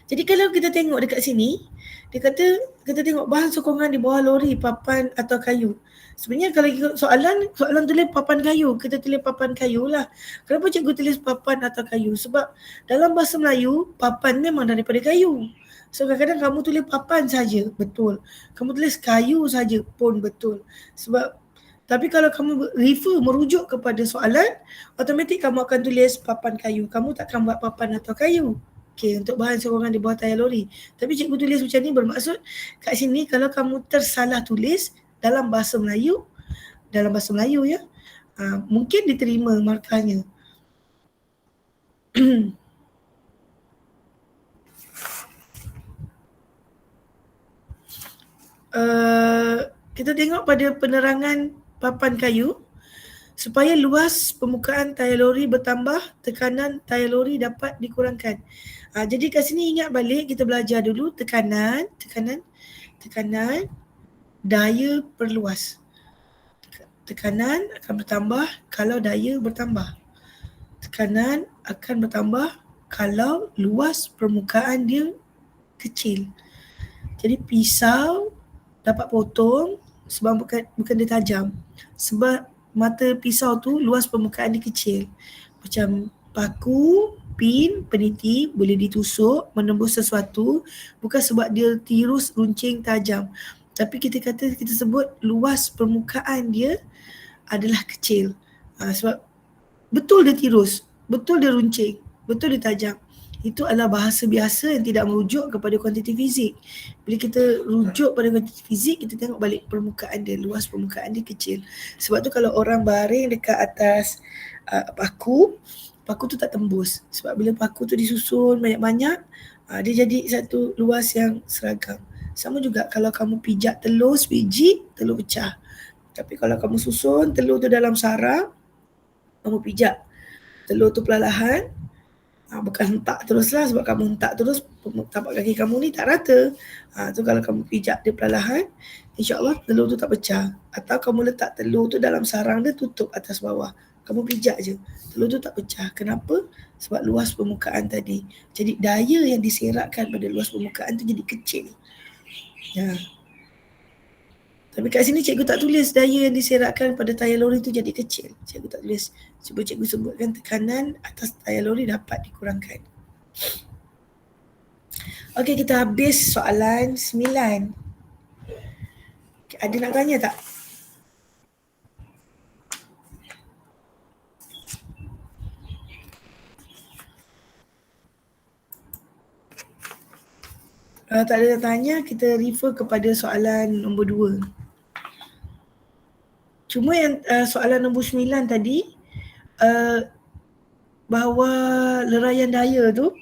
Jadi kalau kita tengok dekat sini, dia kata kita tengok bahan sokongan di bawah lori, papan atau kayu. Sebenarnya kalau ikut soalan tulis papan kayu, kita tulis papan kayu lah. Kenapa cikgu tulis papan atau kayu? Sebab dalam bahasa Melayu, papan memang daripada kayu. So kadang-kadang kamu tulis papan saja, betul. Kamu tulis kayu saja pun betul. Sebab tapi kalau kamu merujuk kepada soalan, automatik kamu akan tulis papan kayu. Kamu takkan buat papan atau kayu. Okey, untuk bahan sokongan di bawah tayar lori. Tapi cikgu tulis macam ni bermaksud kat sini kalau kamu tersalah tulis dalam bahasa Melayu ya, mungkin diterima markahnya. Kita tengok pada penerangan papan kayu. Supaya luas permukaan tayar lori bertambah, tekanan tayar lori dapat dikurangkan. Jadi kat sini ingat balik, kita belajar dulu tekanan, daya perluas. Tekanan akan bertambah kalau daya bertambah. Tekanan akan bertambah kalau luas permukaan dia kecil. Jadi pisau dapat potong sebab bukan dia tajam. Sebab mata pisau tu luas permukaan dia kecil. Macam paku, pin, peniti boleh ditusuk menembus sesuatu bukan sebab dia tirus, runcing, tajam. Tapi kita sebut luas permukaan dia adalah kecil. Sebab betul dia tirus, betul dia runcing, betul dia tajam. Itu adalah bahasa biasa yang tidak merujuk kepada kuantiti fizik. Bila kita rujuk pada kuantiti fizik, kita tengok balik permukaan dia, luas permukaan dia kecil. Sebab tu kalau orang baring dekat atas paku tu tak tembus. Sebab bila paku tu disusun banyak-banyak, dia jadi satu luas yang seragam. Sama juga kalau kamu pijak telur sebiji, telur pecah. Tapi kalau kamu susun telur tu dalam sarang, kamu pijak telur tu perlahan, bukan hentak terus lah, sebab kamu hentak terus tapak kaki kamu ni tak rata. Tu kalau kamu pijak dia perlahan, insyaAllah telur tu tak pecah. Atau kamu letak telur tu dalam sarang dia tutup atas bawah, kamu pijak je, telur tu tak pecah. Kenapa? Sebab luas permukaan tadi. Jadi daya yang diserakkan pada luas permukaan tu jadi kecil. Tapi kat sini cikgu tak tulis daya yang diserakkan pada tayar lori tu jadi kecil. Cikgu tak tulis. Cuba cikgu sebutkan tekanan atas tayar lori dapat dikurangkan. Okey, kita habis soalan 9. Ada nak tanya tak? Tak ada nak tanya, kita refer kepada soalan nombor 2. Cuma yang soalan nombor 9 tadi, bahawa leraian daya tu,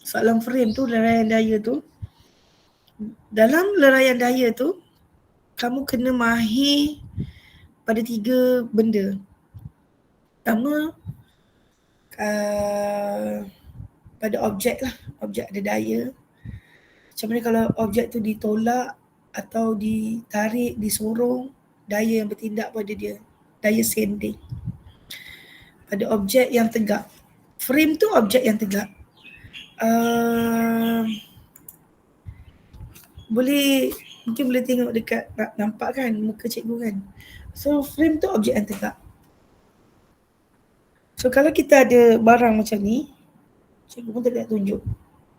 soalan frame tu, leraian daya tu, dalam leraian daya tu, kamu kena mahir pada 3 benda. Pertama, pada objek lah, objek ada daya. Macam mana kalau objek tu ditolak atau ditarik, disorong, daya yang bertindak pada dia, daya sending. Pada objek yang tegak, frame tu objek yang tegak. Mungkin boleh tengok dekat, nampak kan muka cikgu kan. So frame tu objek yang tegak. So kalau kita ada barang macam ni, cikgu pun tak tunjuk,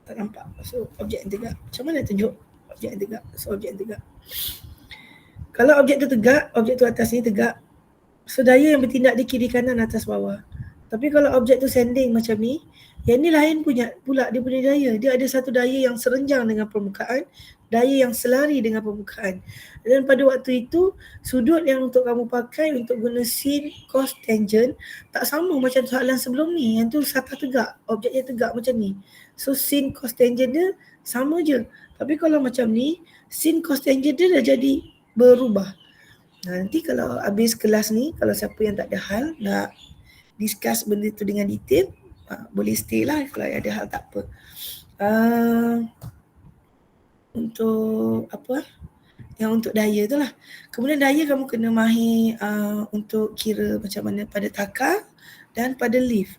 tak nampak. So objek yang tegak. Macam mana tunjuk objek yang tegak? So objek yang tegak. Kalau objek tu tegak, objek tu atas ni tegak. So daya yang bertindak di kiri kanan atas bawah. Tapi kalau objek tu sending macam ni, yang ni lain pula dia punya daya. Dia ada satu daya yang serenjang dengan permukaan, daya yang selari dengan permukaan. Dan pada waktu itu, sudut yang untuk kamu pakai untuk guna sin, cos, tangent tak sama macam soalan sebelum ni. Yang tu sata tegak, objeknya tegak macam ni. So sin, cos, tangent dia sama je. Tapi kalau macam ni, sin, cos, tangent dia dah jadi berubah. Nanti kalau habis kelas ni, kalau siapa yang tak ada hal nak discuss benda tu dengan detail, boleh stay lah kalau ada hal tak apa. Untuk apa? Yang untuk daya tu lah. Kemudian daya kamu kena mahir untuk kira macam mana pada takar dan pada lift.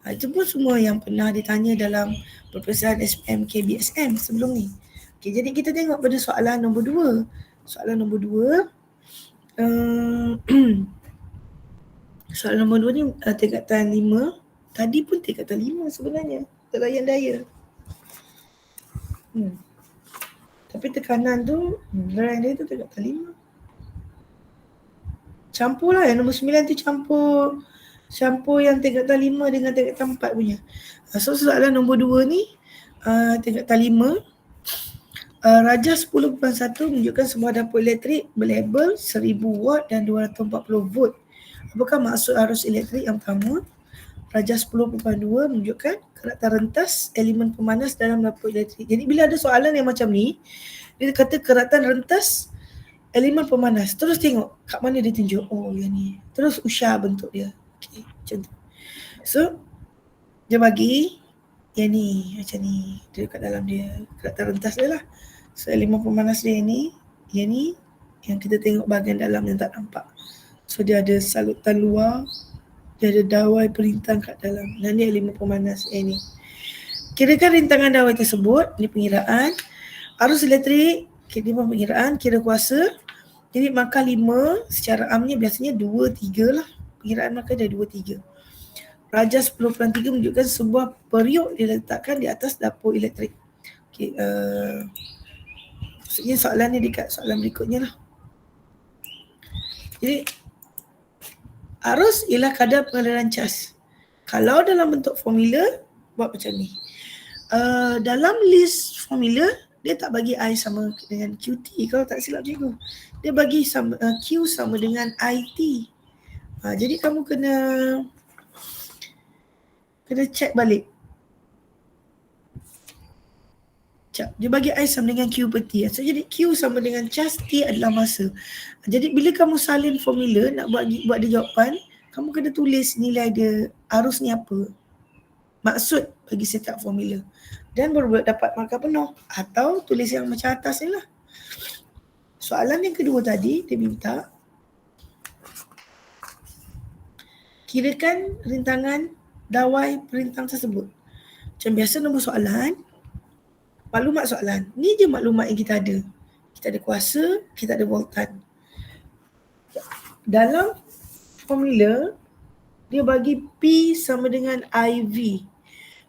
Itu pun semua yang pernah ditanya dalam peperiksaan SPM KBSM sebelum ni. Okay, jadi kita tengok pada soalan nombor 2. Soalan nombor 2. Soalan nombor 2 ni tingkatan 5. Tadi pun tingkatan 5 sebenarnya. Terlayan daya. Tapi tekanan tu, beran dia tu tingkatan 5. Campur lah. Yang nombor 9 tu campur yang tingkatan 5 dengan tingkatan 4 punya. So soalan nombor 2 ni tingkatan 5. Rajah 10.1 menunjukkan sebuah dapur elektrik berlabel 1000 watt dan 240 volt. Apakah maksud arus elektrik? Yang pertama, rajah 10.2 menunjukkan keratan rentas elemen pemanas dalam dapur elektrik. Jadi bila ada soalan yang macam ni, dia kata keratan rentas elemen pemanas. Terus tengok kat mana dia tunjuk. Oh, yang ni. Terus usah bentuk dia. Okay, macam tu. So, dia bagi yang ni, macam ni. Dia kat dalam dia, keratan rentas dia lah. So, elemen pemanas dia ni, yang ni, yang kita tengok bahagian dalam yang tak nampak. So, dia ada salutan luar, dia ada dawai perintang kat dalam. Dan ni elemen pemanas yang ni. Kirakan rintangan dawai tersebut, ni pengiraan. Arus elektrik, ni pun pengiraan, kira kuasa. Jadi markah 5 secara amnya biasanya 2, 3 lah. Pengiraan markah dia 2, 3. Rajah 10.3 menunjukkan sebuah periuk diletakkan di atas dapur elektrik. Okay, maksudnya soalan ni dekat soalan berikutnya lah. Jadi arus ialah kadar pengaliran cas. Kalau dalam bentuk formula, buat macam ni. Dalam list formula, dia tak bagi I sama dengan QT kalau tak silap cikgu. Dia bagi sama, Q sama dengan IT. Jadi kamu kena check balik. Dia bagi I sama dengan Q per T. So, jadi Q sama dengan cas, T adalah masa. Jadi bila kamu salin formula nak buat dia jawapan, kamu kena tulis nilai dia, arus ni apa. Maksud bagi setup formula. Dan baru dapat markah penuh. Atau tulis yang macam atas ni lah. Soalan yang kedua tadi, dia minta kirakan rintangan dawai perintang tersebut. Macam biasa nombor soalan, maklumat soalan. Ni je maklumat yang kita ada. Kita ada kuasa, kita ada voltan. Dalam formula, dia bagi P sama dengan IV.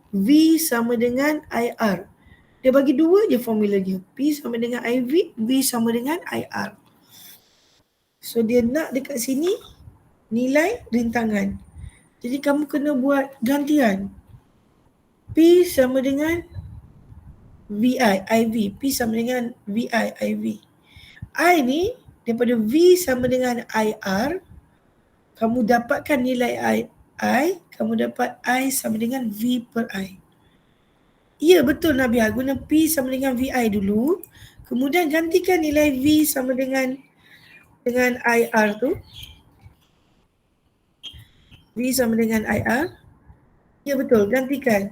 V sama dengan IR. Dia bagi 2 je formula dia. P sama dengan IV, V sama dengan IR. So dia nak dekat sini nilai rintangan. Jadi kamu kena buat gantian. P sama dengan VI, IV. P sama dengan VI, IV. I ni daripada V sama dengan IR, kamu dapatkan nilai I, kamu dapat I sama dengan V per I. Ya betul Nabiah, guna P sama dengan VI dulu. Kemudian gantikan nilai V sama dengan IR tu. V sama dengan IR. Ya betul, gantikan.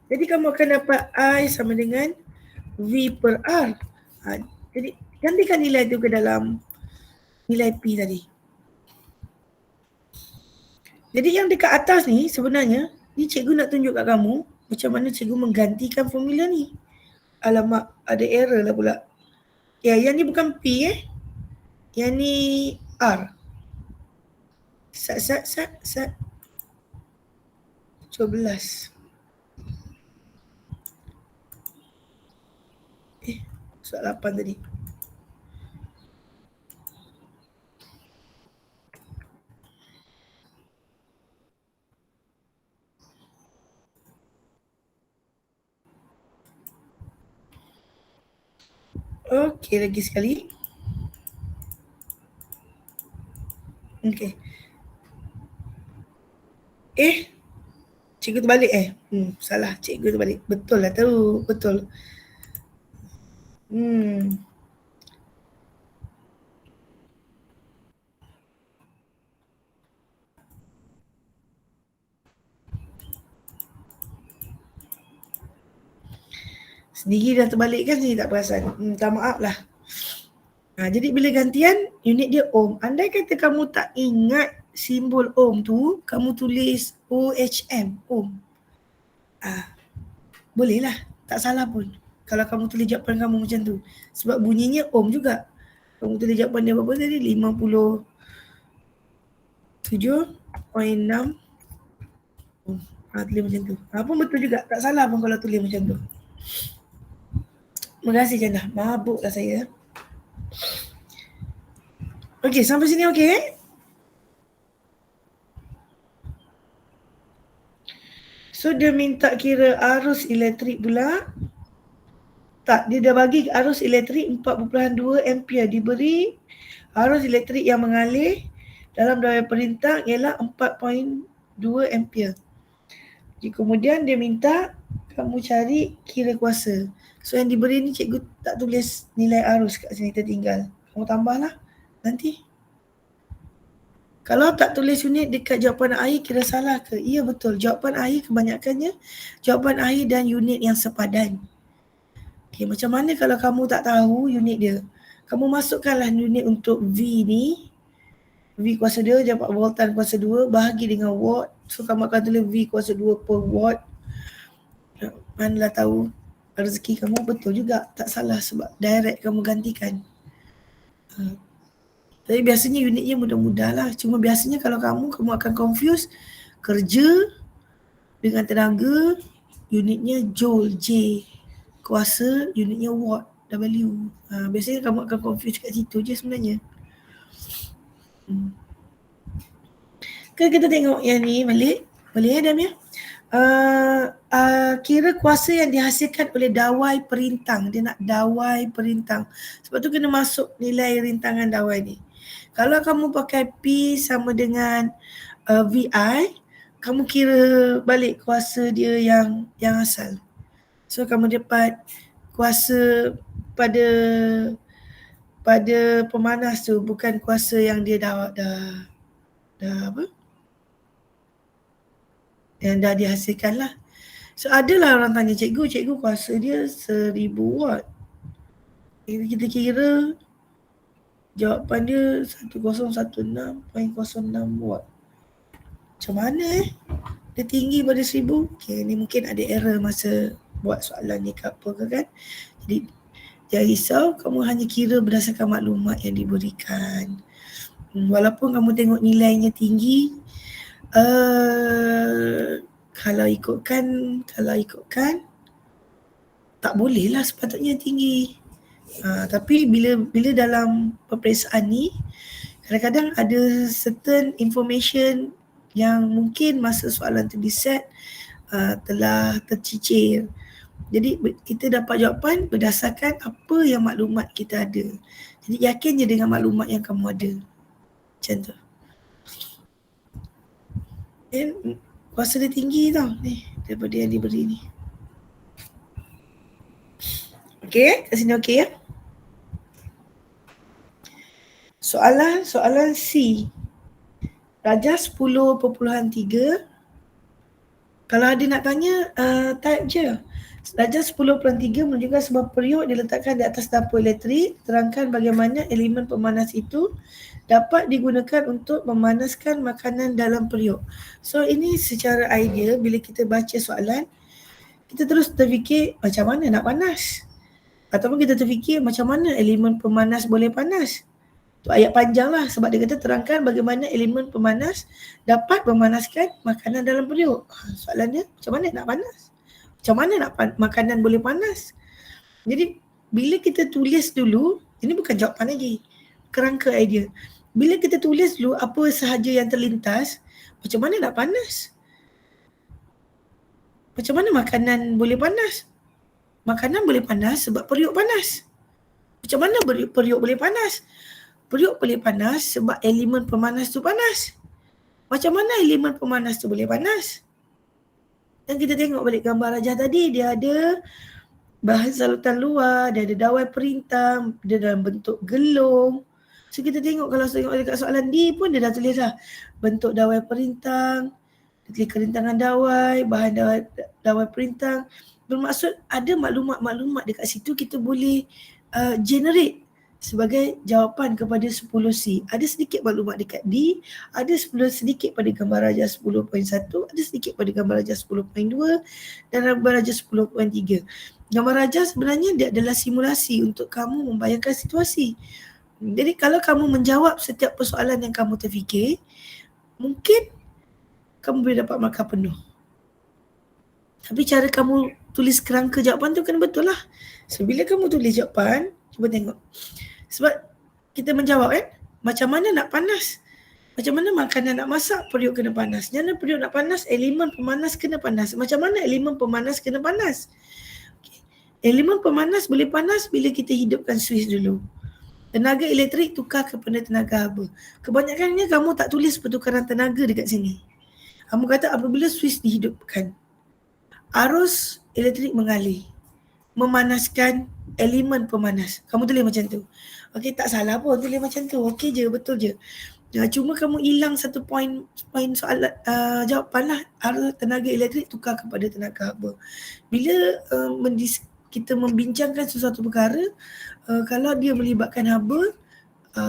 Jadi kamu akan dapat I sama dengan V per R. Jadi gantikan nilai tu ke dalam nilai P tadi. Jadi yang dekat atas ni sebenarnya, ni cikgu nak tunjuk kat kamu macam mana cikgu menggantikan formula ni. Alamak, ada error lah pula. Ya, yang ni bukan P Yang ni R. Sat. 12. Soal 8 tadi. Okey, lagi sekali. Okey. Cikgu terbalik salah. Cikgu terbalik. Betul lah tu. Betul. Hmm. Sendiri dah terbalik kan, saya tak perasan. Minta maaf lah. Jadi bila gantian, unit dia ohm. Andai kata kamu tak ingat simbol ohm tu, kamu tulis OHM, ohm. Boleh lah. Tak salah pun. Kalau kamu tulis jawapan kamu macam tu. Sebab bunyinya ohm juga. Kamu tulis jawapan dia berapa tadi? 57.6 ohm. Tulis macam tu. Pun betul juga. Tak salah pun kalau tulis macam tu. Terima kasih Jannah. Mabuklah saya. Okey, sampai sini okey? So dia minta kira arus elektrik pula. Tak, dia dah bagi arus elektrik 4.2 ampere. Diberi arus elektrik yang mengalir dalam daya perintah ialah 4.2 ampere. Jadi kemudian dia minta kamu cari kira kuasa. So yang diberi ni cikgu tak tulis nilai arus kat sini, tertinggal. Kamu tambahlah nanti. Kalau tak tulis unit dekat jawapan akhir, kira salah ke? Ya betul, jawapan akhir kebanyakannya jawapan akhir dan unit yang sepadan. Okay, macam mana kalau kamu tak tahu unit dia? Kamu masukkanlah unit untuk V ni. V kuasa dia dapat voltan kuasa 2 bahagi dengan watt. So kamu akan tulis V kuasa 2 per watt. Manalah tahu rezeki kamu betul juga. Tak salah sebab direct kamu gantikan. Tapi biasanya unitnya mudah-mudah lah. Cuma biasanya kalau kamu akan confuse kerja dengan tenaga, unitnya joule, J. Kuasa, unitnya watt, W. Biasanya kamu akan confuse kat situ je sebenarnya. Kita tengok yang ni balik. Boleh Adam ya? Kira kuasa yang dihasilkan oleh dawai perintang. Dia nak dawai perintang. Sebab tu kena masuk nilai rintangan dawai ni. Kalau kamu pakai P sama dengan VI, kamu kira balik kuasa dia yang asal. So kamu dapat kuasa pada pemanas tu, bukan kuasa yang dia dah apa? Yang dah dihasilkan lah. So adalah orang tanya cikgu kuasa dia 1000 watt. Kita kira jawapan dia 1016.06 watt. Macam mana dia tinggi pada 1000? Okay, ni mungkin ada error masa buat soalan ni ke apa ke kan. Jadi jangan risau, kamu hanya kira berdasarkan maklumat yang diberikan. Walaupun kamu tengok nilainya tinggi, kalau ikutkan tak boleh lah sepatutnya tinggi. Tapi bila dalam peperiksaan ni, kadang-kadang ada certain information yang mungkin masa soalan tu diset telah tercicir. Jadi kita dapat jawapan berdasarkan apa yang maklumat kita ada. Jadi yakin je dengan maklumat yang kamu ada. Macam tu. Kuasa dia tinggi tau ni daripada yang diberi ni. Okey, kat sini okey ya. Soalan C. Darjah 10.3. Kalau ada nak tanya, type je. Darjah 10.3 menunjukkan sebuah periuk diletakkan di atas dapur elektrik. Terangkan bagaimana elemen pemanas itu dapat digunakan untuk memanaskan makanan dalam periuk. So ini secara idea bila kita baca soalan, kita terus terfikir macam mana nak panas. Ataupun kita terfikir macam mana elemen pemanas boleh panas. Tu ayat panjang lah sebab dia kata terangkan bagaimana elemen pemanas dapat memanaskan makanan dalam periuk. Soalan dia macam mana nak panas? Macam mana nak makanan boleh panas? Jadi bila kita tulis dulu, ini bukan jawapan lagi, kerangka idea. Bila kita tulis dulu apa sahaja yang terlintas, macam mana nak panas? Macam mana makanan boleh panas? Makanan boleh panas sebab periuk panas. Macam mana periuk boleh panas? Periuk boleh panas sebab elemen pemanas tu panas. Macam mana elemen pemanas tu boleh panas? Dan kita tengok balik gambar Rajah tadi, dia ada bahan salutan luar, dia ada dawai perintang, dia dalam bentuk gelung. So kita tengok kalau tengok dekat soalan D pun dia dah tulis dah bentuk dawai perintang, kerintangan dawai, bahan dawai perintang. Bermaksud ada maklumat-maklumat dekat situ kita boleh generate sebagai jawapan kepada 10C. Ada sedikit maklumat dekat D, ada sedikit pada gambar Rajah 10.1, ada sedikit pada gambar Rajah 10.2 dan gambar Rajah 10.3. Gambar Rajah sebenarnya dia adalah simulasi untuk kamu membayangkan situasi. Jadi kalau kamu menjawab setiap persoalan yang kamu terfikir, mungkin kamu boleh dapat markah penuh. Tapi cara kamu tulis kerangka jawapan tu kena betul lah. So bila kamu tulis jawapan, cuba tengok. Sebab kita menjawab kan, macam mana nak panas? Macam mana makanan nak masak, periuk kena panas. Macam mana periuk nak panas, elemen pemanas kena panas. Macam mana elemen pemanas kena panas? Okay. Elemen pemanas boleh panas bila kita hidupkan suis dulu. Tenaga elektrik tukar kepada tenaga haba. Kebanyakannya kamu tak tulis pertukaran tenaga dekat sini. Kamu kata apabila suis dihidupkan, arus elektrik mengalir, memanaskan elemen pemanas. Kamu tulis macam tu. Okey, tak salah pun tulis macam tu. Okey je, betul je. Cuma kamu hilang satu poin soalan jawapan lah. Arus tenaga elektrik tukar kepada tenaga haba. Bila kita membincangkan sesuatu perkara, kalau dia melibatkan haba,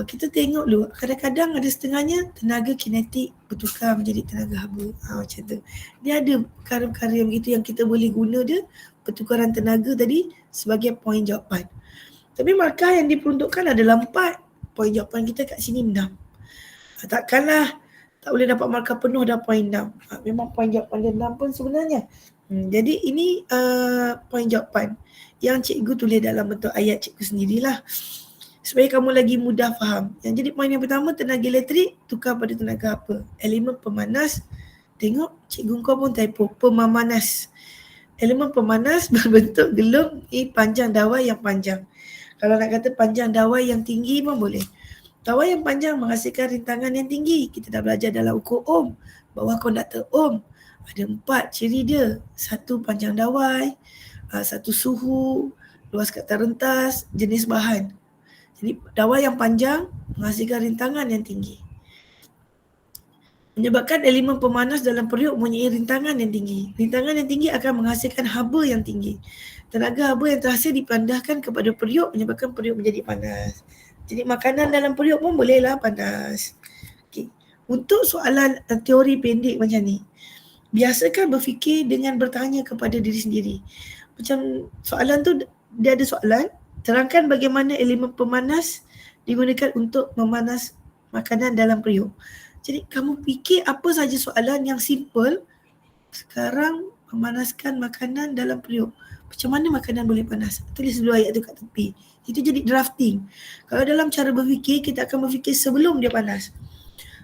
kita tengok dulu, kadang-kadang ada setengahnya tenaga kinetik bertukar menjadi tenaga haba. Macam tu. Dia ada perkara-perkara yang begitu yang kita boleh guna dia, pertukaran tenaga tadi sebagai poin jawapan. Tapi markah yang diperuntukkan adalah 4. Poin jawapan kita kat sini 6. Takkanlah tak boleh dapat markah penuh dah poin 6. Memang poin jawapan dia 6 pun sebenarnya. Jadi ini poin jawapan yang cikgu tulis dalam bentuk ayat cikgu sendirilah, supaya kamu lagi mudah faham. Yang jadi poin yang pertama, tenaga elektrik tukar pada tenaga apa? Elemen pemanas. Tengok cikgu kau pun typo, pemamanas. Elemen pemanas berbentuk gelung, panjang dawai yang panjang. Kalau nak kata panjang dawai yang tinggi pun boleh. Dawai yang panjang menghasilkan rintangan yang tinggi. Kita dah belajar dalam ukur ohm, bawah konduktor ohm. Ada 4 ciri dia. 1 panjang dawai, 1 suhu, luas kata rentas, jenis bahan. Jadi dawai yang panjang menghasilkan rintangan yang tinggi. Menyebabkan elemen pemanas dalam periuk mempunyai rintangan yang tinggi. Rintangan yang tinggi akan menghasilkan haba yang tinggi. Tenaga haba yang terhasil dipandahkan kepada periuk menyebabkan periuk menjadi panas. Jadi makanan dalam periuk pun bolehlah panas. Okay. Untuk soalan teori pendek macam ni, biasakan berfikir dengan bertanya kepada diri sendiri. Macam soalan tu, dia ada soalan, terangkan bagaimana elemen pemanas digunakan untuk memanas makanan dalam periuk. Jadi kamu fikir apa saja soalan yang simple. Sekarang memanaskan makanan dalam periuk. Macam mana makanan boleh panas? Tulis dulu ayat tu kat tepi. Itu jadi drafting. Kalau dalam cara berfikir, kita akan berfikir sebelum dia panas.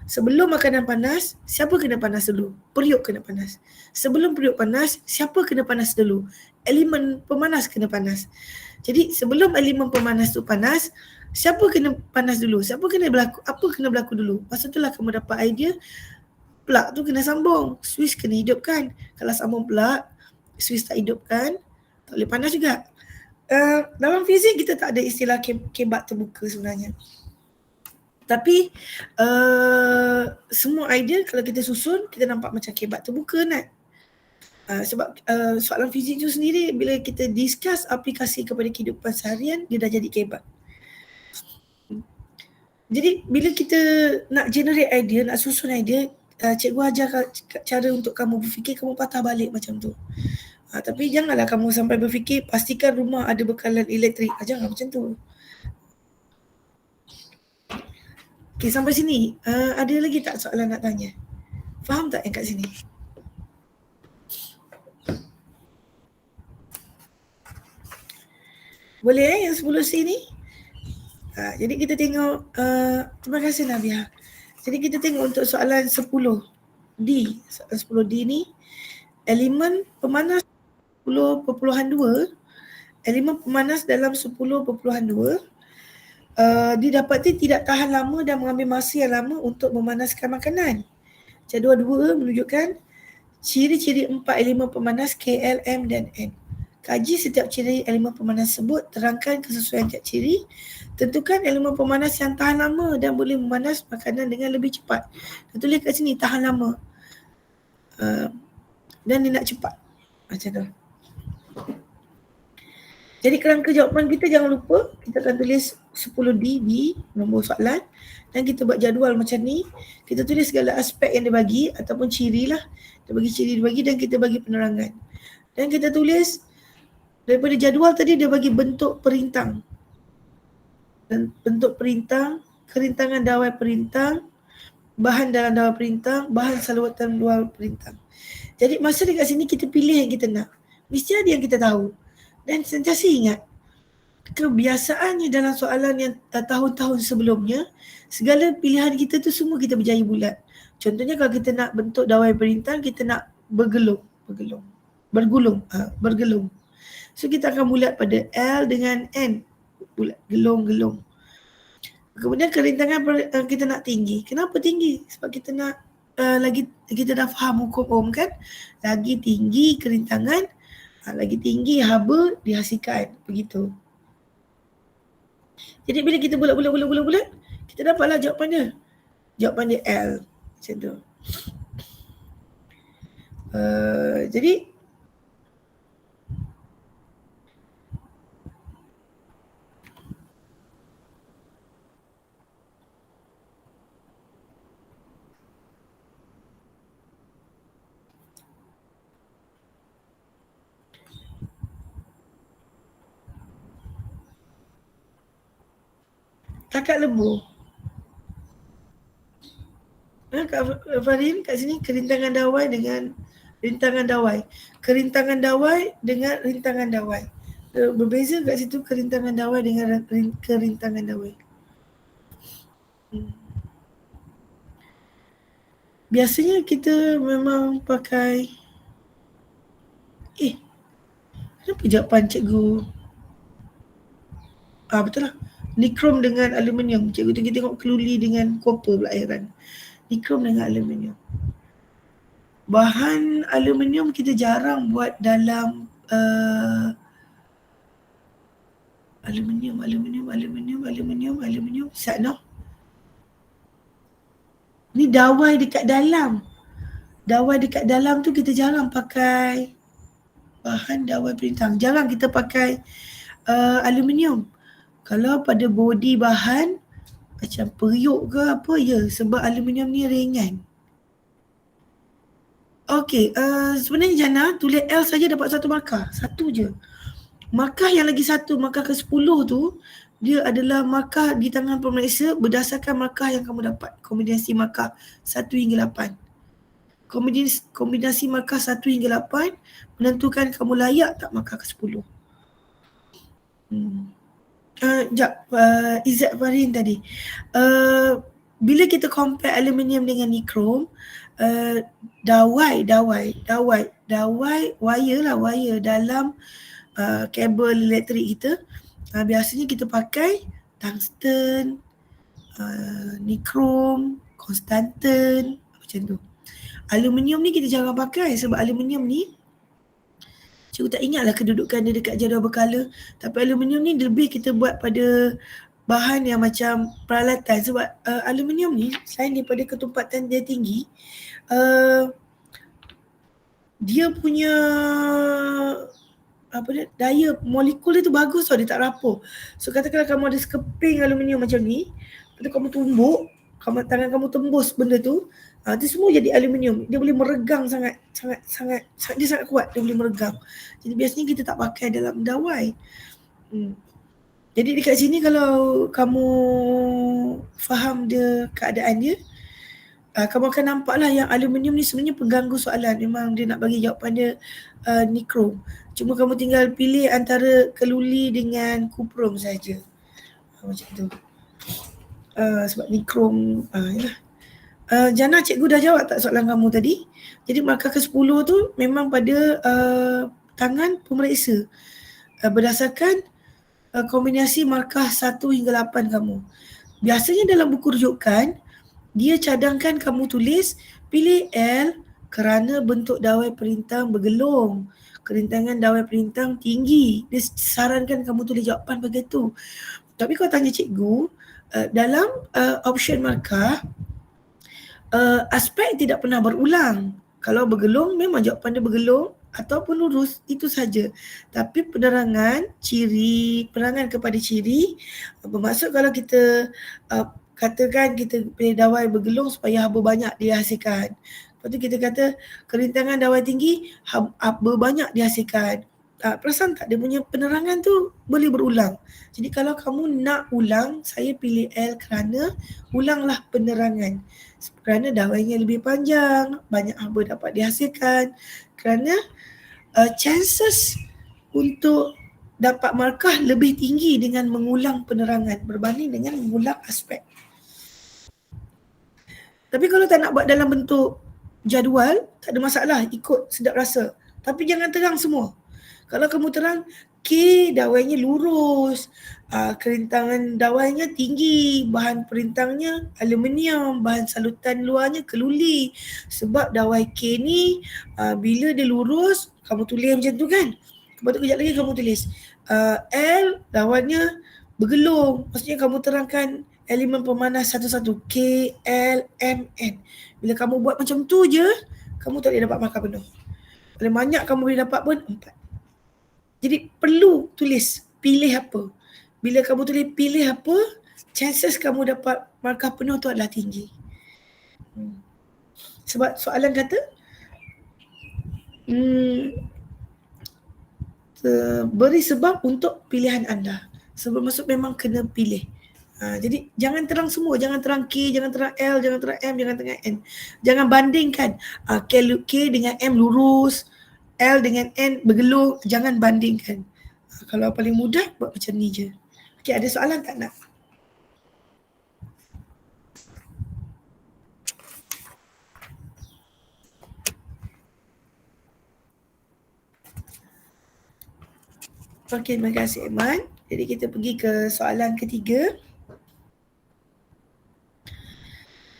Sebelum makanan panas, siapa kena panas dulu? Periuk kena panas. Sebelum periuk panas, siapa kena panas dulu? Elemen pemanas kena panas. Jadi sebelum elemen pemanas tu panas, siapa kena panas dulu? Siapa kena berlaku? Apa kena berlaku dulu? Masa itulah kamu dapat idea. Plug tu kena sambung, switch kena hidupkan. Kalau sambung plug, switch tak hidupkan, tak boleh panas juga. Dalam fizik kita tak ada istilah kebat terbuka sebenarnya. Tapi semua idea kalau kita susun, kita nampak macam kebat terbuka kan. Sebab soalan fizik tu sendiri bila kita discuss aplikasi kepada kehidupan seharian, dia dah jadi kebat. Jadi bila kita nak generate idea, nak susun idea, cikgu ajar cara untuk kamu berfikir, kamu patah balik macam tu. Tapi janganlah kamu sampai berfikir pastikan rumah ada bekalan elektrik. Jangan macam tu. Okay, sampai sini. Ada lagi tak soalan nak tanya? Faham tak yang kat sini? Boleh yang 10C ni? Jadi kita tengok, terima kasih Nabia. Jadi kita tengok untuk soalan 10D. Soalan 10D ni, elemen pemanas 10.2, elemen pemanas dalam 10.2 didapati tidak tahan lama dan mengambil masa yang lama untuk memanaskan makanan. Jadual 2 menunjukkan ciri-ciri 4 elemen pemanas K, L, M dan N. Kaji setiap ciri elemen pemanas tersebut, terangkan kesesuaian tiap ciri, tentukan elemen pemanas yang tahan lama dan boleh memanas makanan dengan lebih cepat. Dia tulis kat sini tahan lama dan dia nak cepat. Macam tu. Jadi kerangka jawapan kita jangan lupa, kita akan tulis 10D di nombor soalan dan kita buat jadual macam ni. Kita tulis segala aspek yang dia bagi ataupun ciri lah. Dia bagi ciri, dia bagi dan kita bagi penerangan. Dan kita tulis daripada jadual tadi dia bagi bentuk perintang. Dan bentuk perintang, kerintangan dawai perintang, bahan dalam dawai perintang, bahan salawatan dawai perintang. Jadi masa dekat sini kita pilih yang kita nak. Mesti ada yang kita tahu. Dan sentiasa ingat, kebiasaannya dalam soalan yang tahun-tahun sebelumnya, segala pilihan kita tu semua kita berjaya bulat. Contohnya kalau kita nak bentuk dawai perintah, kita nak bergulung. So kita akan bulat pada L dengan N. Bulat, gelung. Kemudian kerintangan kita nak tinggi. Kenapa tinggi? Sebab kita nak lagi kita dah faham hukum Ohm kan? Lagi tinggi kerintangan, lagi tinggi haba dihasilkan. Begitu. Jadi bila kita bulat, kita dapatlah jawapan dia. Jawapan dia L. Macam tu. Jadi takat lembu. Kak Farin kat sini kerintangan dawai dengan rintangan dawai. Kerintangan dawai dengan rintangan dawai. Berbeza kat situ kerintangan dawai dengan kerintangan dawai. Biasanya kita memang pakai kenapa jawapan cikgu betul lah, nikrom dengan aluminium. Cikgu tengok keluli dengan copper pula, heran. Nikrom dengan aluminium. Bahan aluminium kita jarang buat dalam aluminium. Satno. Ni dawai dekat dalam. Dawai dekat dalam tu kita jarang pakai bahan dawai perintang. Jarang kita pakai aluminium. Kalau pada body bahan macam periuk ke apa, sebab aluminium ni ringan. Okey, sebenarnya Jana tulis L saja dapat satu markah. Satu je. Markah yang lagi satu, markah ke-10 tu, dia adalah markah di tangan pemeriksa berdasarkan markah yang kamu dapat. Kombinasi markah 1 hingga 8. Kombinasi markah 1 hingga 8 menentukan kamu layak tak markah ke-10. Izzat Farin tadi. Bila kita compare aluminium dengan nikrom, dawai wire dalam kabel elektrik kita, biasanya kita pakai tungsten, nikrom, konstantan, macam tu. Aluminium ni kita jarang pakai sebab aluminium ni, cikgu tak ingatlah kedudukan dia dekat jadual berkala, tapi aluminium ni lebih kita buat pada bahan yang macam peralatan. Sebab aluminium ni selain daripada ketumpatan dia tinggi, dia punya daya molekul dia tu bagus tau, dia tak rapuh. So katakanlah kamu ada sekeping aluminium macam ni, lepas tu kamu tumbuk, tangan kamu tembus benda tu, itu semua jadi aluminium. Dia boleh meregang sangat dia sangat kuat, dia boleh meregang. Jadi biasanya kita tak pakai dalam dawai. Jadi dekat sini kalau kamu faham dia keadaan dia, kamu akan nampaklah yang aluminium ni sebenarnya pengganggu soalan. Memang dia nak bagi jawapan dia nikrom. Cuma kamu tinggal pilih antara keluli dengan kuprum saja. Macam tu. Sebab nikrom yalah. Jana, cikgu dah jawab tak soalan kamu tadi? Jadi markah ke-10 tu memang pada tangan pemeriksa. Berdasarkan kombinasi markah 1 hingga 8 kamu. Biasanya dalam buku rujukan, dia cadangkan kamu tulis pilih L kerana bentuk dawai perintang bergelung. Kerintangan dawai perintang tinggi. Dia sarankan kamu tulis jawapan begitu. Tapi kalau tanya cikgu, dalam option markah, aspek tidak pernah berulang. Kalau bergelung memang jawapan dia bergelung ataupun lurus, itu saja. Tapi penerangan kepada ciri bermaksud kalau kita katakan kita pilih dawai bergelung supaya haba banyak dihasilkan. Lepas tu kita kata kerintangan dawai tinggi, haba banyak dihasilkan. Perasan tak dia punya penerangan tu boleh berulang. Jadi kalau kamu nak ulang, saya pilih L kerana ulanglah penerangan. Kerana dawainya lebih panjang, banyak haba dapat dihasilkan. Kerana chances untuk dapat markah lebih tinggi dengan mengulang penerangan berbanding dengan mengulang aspek. Tapi kalau tak nak buat dalam bentuk jadual, tak ada masalah, ikut sedap rasa. Tapi jangan terang semua. Kalau kamu terang, K dawainya lurus, kerintangan dawainya tinggi, bahan perintangnya aluminium, bahan salutan luarnya keluli. Sebab dawai K ni bila dia lurus, kamu tulis macam tu kan. Lepas tu kejap lagi kamu tulis L dawainya bergelung. Maksudnya kamu terangkan elemen pemanas satu-satu, K, L, M, N. Bila kamu buat macam tu je, kamu tak boleh dapat markah penuh. Paling banyak kamu boleh dapat pun 4. Jadi perlu tulis pilih apa. Bila kamu tulis pilih apa, chances kamu dapat markah penuh tu adalah tinggi. Sebab soalan kata beri sebab untuk pilihan anda. Sebab maksud memang kena pilih. Jadi jangan terang semua, jangan terang K, jangan terang L, jangan terang M, jangan terang N. Jangan bandingkan K dengan M lurus, L dengan N bergelung, jangan bandingkan. Kalau paling mudah buat macam ni je. Okey, ada soalan tak nak? Okey, terima kasih Iman. Jadi kita pergi ke soalan ketiga.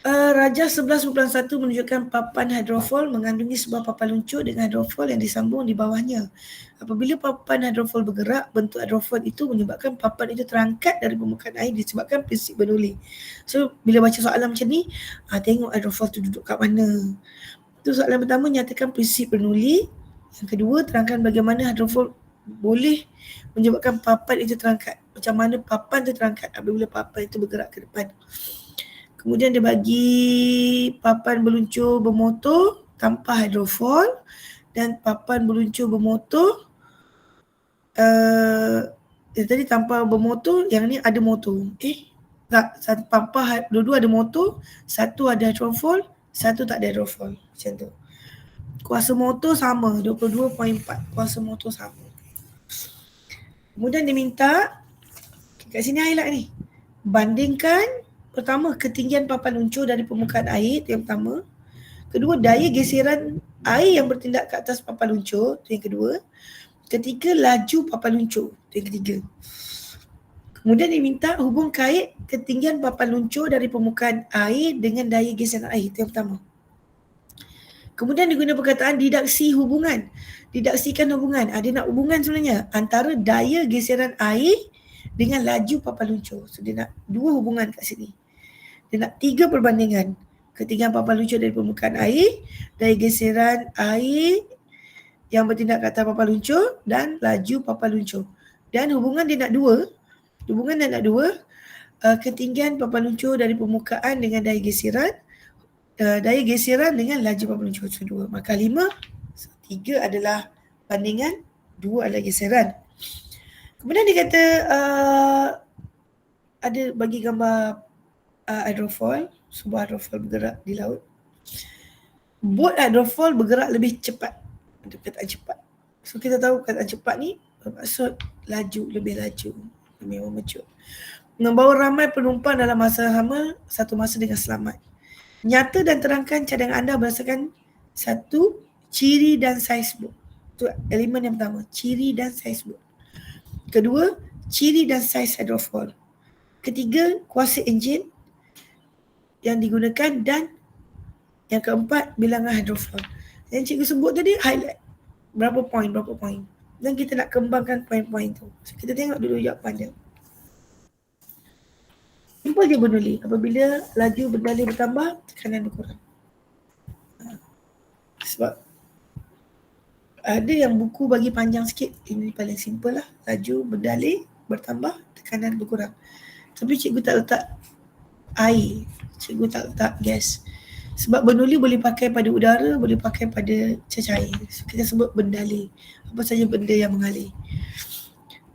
Rajah 11.1 menunjukkan papan hidrofil mengandungi sebuah papan luncur dengan hidrofil yang disambung di bawahnya. Apabila papan hidrofil bergerak, bentuk hidrofil itu menyebabkan papan itu terangkat dari permukaan air disebabkan prinsip Bernoulli. So, bila baca soalan macam ni, tengok hidrofil itu duduk kat mana. Itu soalan pertama, nyatakan prinsip Bernoulli. Yang kedua, terangkan bagaimana hidrofil boleh menyebabkan papan itu terangkat. Macam mana papan itu terangkat apabila papan itu bergerak ke depan. Kemudian dia bagi papan berluncur bermotor tanpa hidrofil dan papan berluncur bermotor tadi tanpa bermotor, yang ni ada motor. Dua-dua ada motor, satu ada hidrofil, satu tak ada hidrofil. Macam tu. Kuasa motor sama, 22.4. Kuasa motor sama. Kemudian dia minta, kat sini highlight ni, bandingkan pertama, ketinggian papan luncur dari permukaan air, itu yang pertama. Kedua, daya geseran air yang bertindak ke atas papan luncur, itu yang kedua. Ketiga, laju papan luncur, itu yang ketiga. Kemudian dia minta hubung kait ketinggian papan luncur dari permukaan air dengan daya geseran air, itu yang pertama. Kemudian dia guna perkataan didaksi hubungan. Didaksikan hubungan. Dia nak hubungan sebenarnya antara daya geseran air dengan laju papan luncur. So dia nak dua hubungan kat sini. Dia nak 3 perbandingan. Ketinggian papan luncur dari permukaan air, daya geseran air yang bertindak ke atas papan luncur dan laju papan luncur. Dan hubungan dia nak dua. Ketinggian papan luncur dari permukaan dengan daya geseran dengan laju papan luncur. So 2. Maka 5, 3 adalah bandingan, 2 adalah geseran. Kemudian dia kata ada bagi gambar hidrofil, sebuah hidrofil bergerak di laut. Bot hidrofil bergerak lebih cepat. Ada perkataan cepat. So kita tahu perkataan cepat ni bermaksud laju, lebih laju, lebih memecut. Membawa ramai penumpang dalam masa sama, satu masa dengan selamat. Nyata dan terangkan cadangan anda berdasarkan satu, ciri dan saiz bot. Itu elemen yang pertama, ciri dan saiz bot. Kedua, ciri dan saiz hydrofoil. Ketiga, kuasa enjin yang digunakan, dan yang keempat, bilangan hydrofoil. Yang cikgu sebut tadi highlight berapa poin. Dan kita nak kembangkan poin-poin tu. So, kita tengok dulu jawapan dia. Simple je Bernoulli. Apabila laju berdalih bertambah, tekanan berkurang. Sebab ada yang buku bagi panjang sikit. Ini paling simple lah. Laju berdalih bertambah, tekanan berkurang. Tapi cikgu tak letak air. Cikgu tak letak gas. Sebab Bernoulli boleh pakai pada udara, boleh pakai pada cecair. So, kita sebut berdalih. Apa saja benda yang mengalir.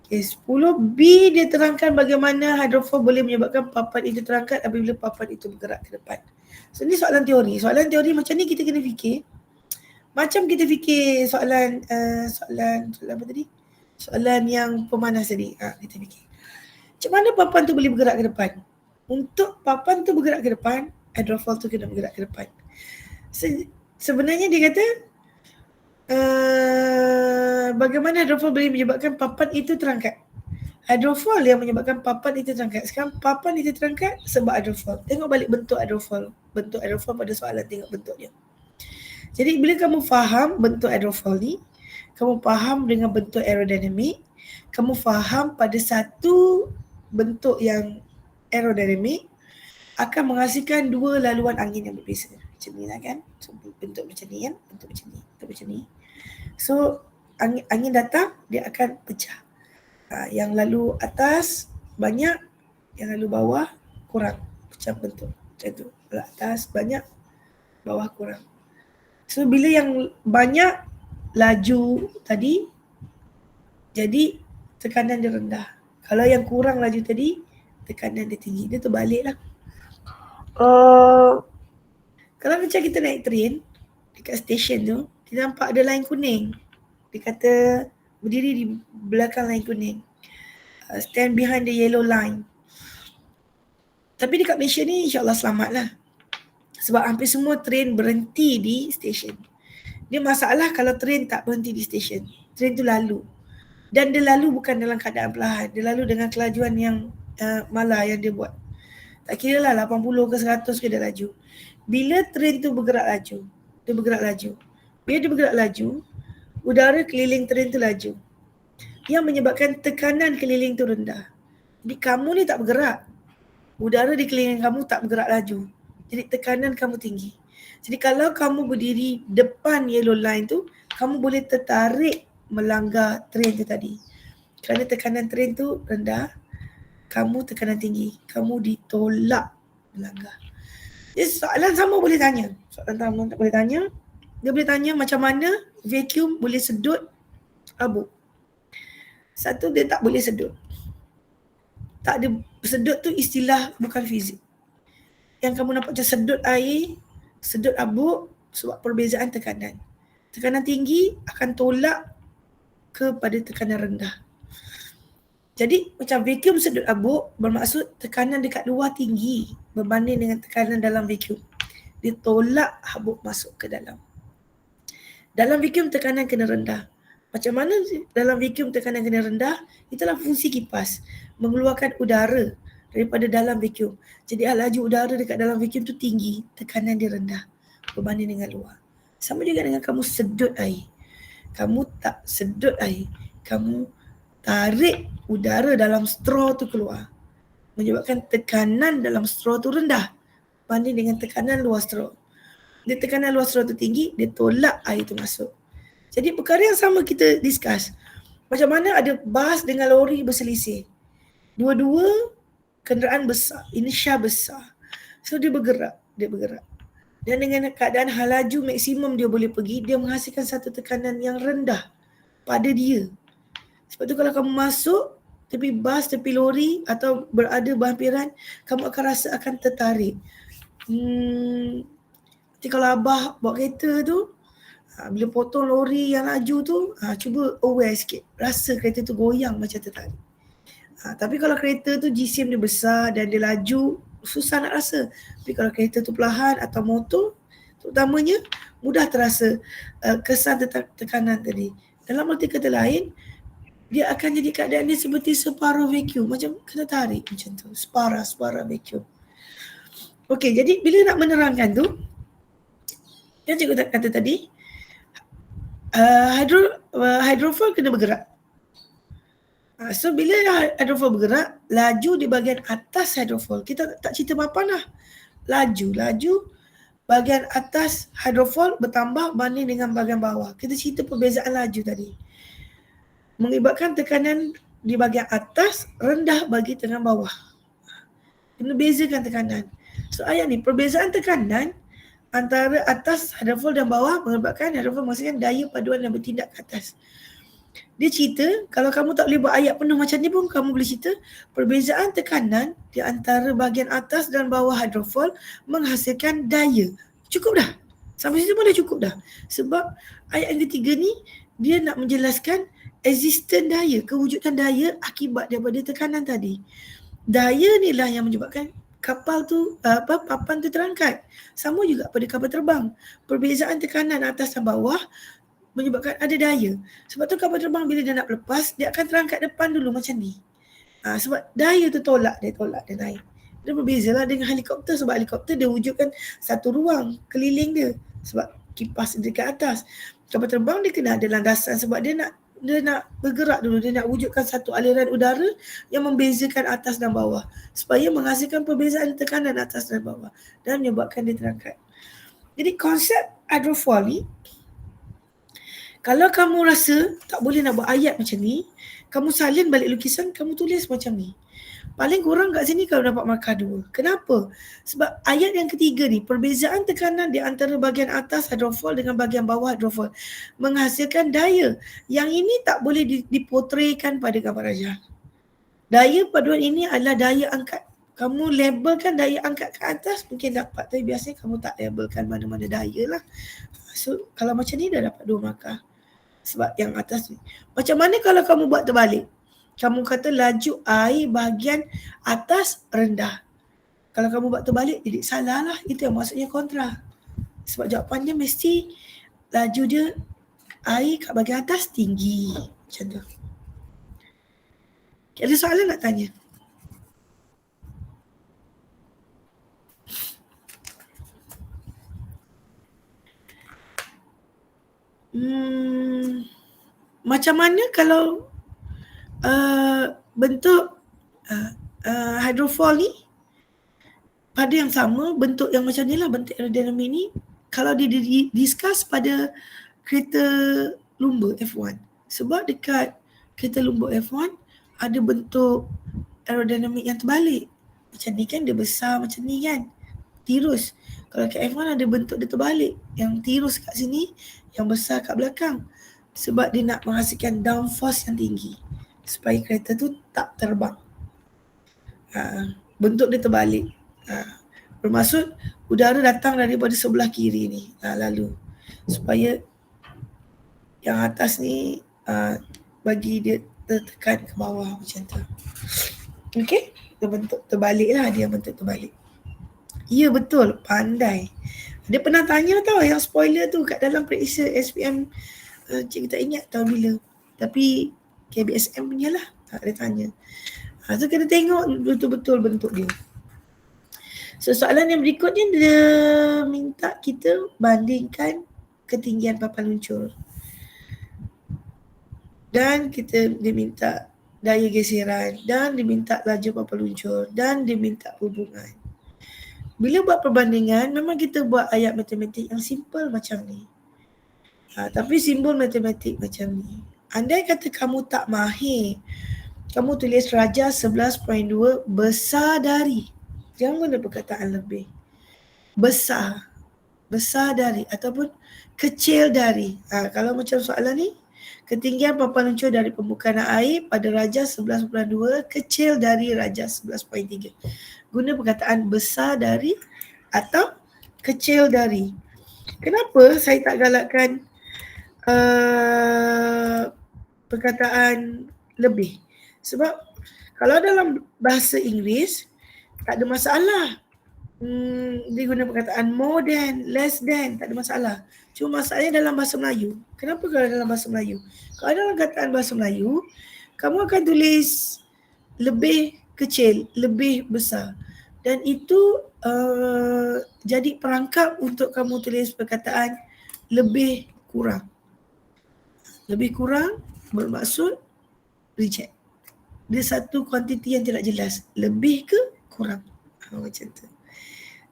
Okay, 10B dia terangkan bagaimana hydrofoil boleh menyebabkan papan itu terangkat apabila papan itu bergerak ke depan. So ni soalan teori. Soalan teori macam ni kita kena fikir. Macam kita fikir soalan apa tadi? Soalan yang pemanas tadi. Kita fikir. Macam mana papan tu boleh bergerak ke depan? Untuk papan tu bergerak ke depan, hydrofoil tu kena bergerak ke depan. Sebenarnya dia kata bagaimana hydrofoil boleh menyebabkan papan itu terangkat. Hydrofoil yang menyebabkan papan itu terangkat. Sekarang papan itu terangkat sebab hydrofoil. Tengok balik bentuk hydrofoil. Bentuk hydrofoil pada soalan, tengok bentuk dia. Jadi bila kamu faham bentuk hydrofoil ni, kamu faham dengan bentuk aerodinamik, kamu faham pada satu bentuk yang aerodinamik akan menghasilkan dua laluan angin yang berbeza. Macam ni lah kan. So, bentuk macam ni kan. Bentuk macam ni. So angin datang, dia akan pecah. Yang lalu atas banyak, yang lalu bawah kurang. Pecah bentuk. Macam tu. Kalau atas banyak, bawah kurang. So bila yang banyak laju tadi, jadi tekanan dia rendah. Kalau yang kurang laju tadi, tekanan dia tinggi. Dia terbalik lah. Kalau macam kita naik train dekat stesen tu, kita nampak ada line kuning. Dia kata berdiri di belakang line kuning. Stand behind the yellow line. Tapi dekat Malaysia ni insyaAllah selamat lah. Sebab hampir semua train berhenti di stesen. Dia masalah kalau train tak berhenti di stesen. Train tu lalu. Dan dia lalu bukan dalam keadaan perlahan. Dia lalu dengan kelajuan yang malah yang dia buat. Tak kira lah 80 ke 100 ke dia laju. Bila train tu bergerak laju, dia bergerak laju. Bila dia bergerak laju, udara keliling train tu laju. Yang menyebabkan tekanan keliling tu rendah. Jadi kamu ni tak bergerak. Udara di keliling kamu tak bergerak laju. Jadi tekanan kamu tinggi. Jadi kalau kamu berdiri depan yellow line tu, kamu boleh tertarik melanggar train tu tadi. Kerana tekanan train tu rendah, kamu tekanan tinggi. Kamu ditolak melanggar. Jadi soalan sama boleh tanya. Dia boleh tanya macam mana vacuum boleh sedut abu. Satu, dia tak boleh sedut. Tak ada, sedut tu istilah bukan fizik. Yang kamu nampak macam sedut air, sedut abu sebab perbezaan tekanan. Tekanan tinggi akan tolak kepada tekanan rendah. Jadi macam vacuum sedut abu bermaksud tekanan dekat luar tinggi berbanding dengan tekanan dalam vacuum. Dia tolak habuk masuk ke dalam. Dalam vacuum tekanan kena rendah. Macam mana dalam vacuum tekanan kena rendah? Itulah fungsi kipas. Mengeluarkan udara daripada dalam vacuum. Jadi laju udara dekat dalam vacuum tu tinggi, tekanan dia rendah berbanding dengan luar. Sama juga dengan kamu sedut air. Kamu tak sedut air, kamu tarik udara dalam straw tu keluar. Menyebabkan tekanan dalam straw tu rendah berbanding dengan tekanan luar straw. Dia tekanan luar straw tu tinggi, dia tolak air tu masuk. Jadi perkara yang sama kita discuss. Macam mana ada bas dengan lori berselisih. Dua-dua kenderaan besar, inertia besar. So dia bergerak. Dan dengan keadaan hal laju maksimum dia boleh pergi, dia menghasilkan satu tekanan yang rendah pada dia. Sebab tu kalau kamu masuk tepi bas, tepi lori atau berada berhampiran, kamu akan rasa akan tertarik. Nanti kalau abah bawa kereta tu, bila potong lori yang laju tu, cuba aware sikit. Rasa kereta tu goyang macam tertarik. Tapi kalau kereta tu GCM dia besar dan dia laju, susah nak rasa. Tapi kalau kereta tu perlahan atau motor, terutamanya mudah terasa kesan tekanan tadi. Dalam arti kata lain, dia akan jadi keadaan dia seperti separuh vacuum, macam kena tarik macam tu, separa vacuum. Okey, jadi bila nak menerangkan tu, yang cikgu kata tadi, hydrofoil kena bergerak. So bila hydrofoil bergerak, laju di bahagian atas hydrofoil, kita tak cerita papan lah, laju bahagian atas hydrofoil bertambah banding dengan bahagian bawah. Kita cerita perbezaan laju tadi, mengibatkan tekanan di bahagian atas rendah bagi tekanan bawah. Kena bezakan tekanan. So ayat ni, perbezaan tekanan antara atas hydrofoil dan bawah mengibatkan hydrofoil menghasilkan daya paduan yang bertindak ke atas. Dia cerita, kalau kamu tak boleh buat ayat penuh macam ni pun, kamu boleh cerita perbezaan tekanan di antara bahagian atas dan bawah hydrofoil menghasilkan daya. Cukup dah. Sampai situ pun dah cukup dah. Sebab ayat yang ketiga ni, dia nak menjelaskan existent daya, kewujudan daya akibat daripada tekanan tadi. Daya ni lah yang menyebabkan kapal tu, papan tu terangkat. Sama juga pada kapal terbang. Perbezaan tekanan atas dan bawah menyebabkan ada daya. Sebab tu kapal terbang bila dia nak lepas, dia akan terangkat depan dulu macam ni. Sebab daya tu tolak dia naik. Dia berbeza lah dengan helikopter, sebab helikopter dia wujudkan satu ruang keliling dia. Sebab kipas dekat atas. Kapal terbang dia kena ada landasan sebab dia nak bergerak dulu. Dia nak wujudkan satu aliran udara yang membezakan atas dan bawah. Supaya menghasilkan perbezaan tekanan atas dan bawah. Dan menyebabkan dia terangkat. Jadi konsep hydrofoil ni, kalau kamu rasa tak boleh nak buat ayat macam ni, kamu salin balik lukisan, kamu tulis macam ni. Paling kurang kat sini kalau dapat markah 2. Kenapa? Sebab ayat yang ketiga ni, perbezaan tekanan di antara bahagian atas hydrofoil dengan bahagian bawah hydrofoil menghasilkan daya. Yang ini tak boleh dipotretkan pada gambar rajah. Daya paduan ini adalah daya angkat. Kamu labelkan daya angkat ke atas mungkin dapat, tapi biasanya kamu tak labelkan mana-mana daya lah. So kalau macam ni dah dapat 2 markah. Sebab yang atas ni. Macam mana kalau kamu buat terbalik? Kamu kata laju air bahagian atas rendah. Kalau kamu buat terbalik, jadi salah lah. Itu yang maksudnya kontra. Sebab jawapannya mesti laju dia air kat bahagian atas tinggi. Macam tu. Okay, ada soalan nak tanya? Macam mana kalau bentuk hydrofoil ni pada yang sama, bentuk yang macam ni lah, bentuk aerodinamik ni, kalau discuss pada kereta lumba F1. Sebab dekat kereta lumba F1 ada bentuk aerodinamik yang terbalik. Macam ni kan, dia besar macam ni kan, tirus. Kalau kat F1 ada bentuk dia terbalik, yang tirus kat sini, yang besar kat belakang. Sebab dia nak menghasilkan downforce yang tinggi supaya kereta tu tak terbang. Bentuk dia terbalik. Bermaksud udara datang daripada sebelah kiri ni, lalu supaya yang atas ni bagi dia tertekan ke bawah macam tu. Okey, dia bentuk terbalik lah, dia bentuk terbalik. Ya betul, pandai. Dia pernah tanya tau yang spoiler tu kat dalam periksa SPM, cikgu tak ingat tahun bila. Tapi KBSM punya lah, dia tanya. So kena tengok betul-betul bentuk dia. So soalan yang berikutnya, dia minta kita bandingkan ketinggian papan luncur. Dan dia minta daya geseran, dan dia minta laju papan luncur, dan dia minta hubungan. Bila buat perbandingan, memang kita buat ayat matematik yang simple macam ni. Tapi simbol matematik macam ni. Andai kata kamu tak mahir, kamu tulis rajah 11.2 besar dari. Jangan guna perkataan lebih. Besar dari ataupun kecil dari. Kalau macam soalan ni, ketinggian papan luncur dari permukaan air pada rajah 11.2 kecil dari rajah 11.3. Guna perkataan besar dari atau kecil dari. Kenapa saya tak galakkan perkataan lebih? Sebab kalau dalam bahasa Inggeris tak ada masalah. Dia guna perkataan more than, less than, tak ada masalah. Cuma masalahnya dalam bahasa Melayu. Kenapa kalau dalam bahasa Melayu? Kalau dalam kataan bahasa Melayu, kamu akan tulis lebih kecil, lebih besar. Dan itu jadi perangkap untuk kamu tulis perkataan lebih kurang. Lebih kurang bermaksud reject. Dia satu kuantiti yang tidak jelas. Lebih ke kurang. Macam tu.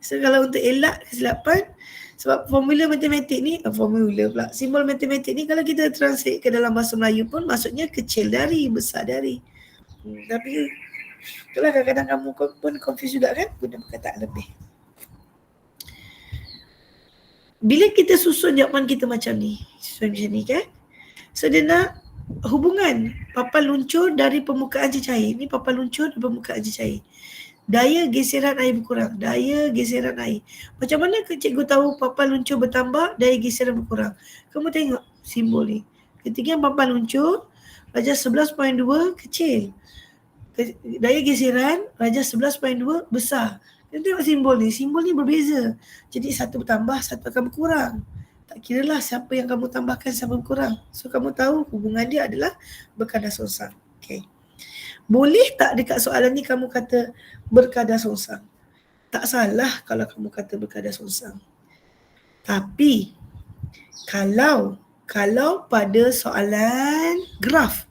So kalau untuk elak kesilapan, sebab formula matematik ni, simbol matematik ni kalau kita translate ke dalam bahasa Melayu pun maksudnya kecil dari, besar dari. Tapi itulah kadang-kadang kamu pun confuse juga kan guna perkataan lebih. Bila kita susun jawapan kita macam ni, kan? So dia nak hubungan papan luncur dari permukaan cecair. Ni papan luncur dari permukaan cecair. Daya geseran air berkurang. Daya geseran air. Macam mana cikgu tahu papan luncur bertambah, daya geseran berkurang? Kamu tengok simbol ni. Ketinggian papan luncur, darjah 11.2 kecil. Daya geseran, darjah 11.2 besar. Kita tengok simbol ni. Simbol ni berbeza. Jadi satu bertambah, satu akan berkurang. Tak kiralah siapa yang kamu tambahkan, siapa berkurang. So kamu tahu hubungan dia adalah berkadar songsang. Okay. Boleh tak dekat soalan ni kamu kata berkadar songsang? Tak salah kalau kamu kata berkadar songsang. Tapi kalau pada soalan graf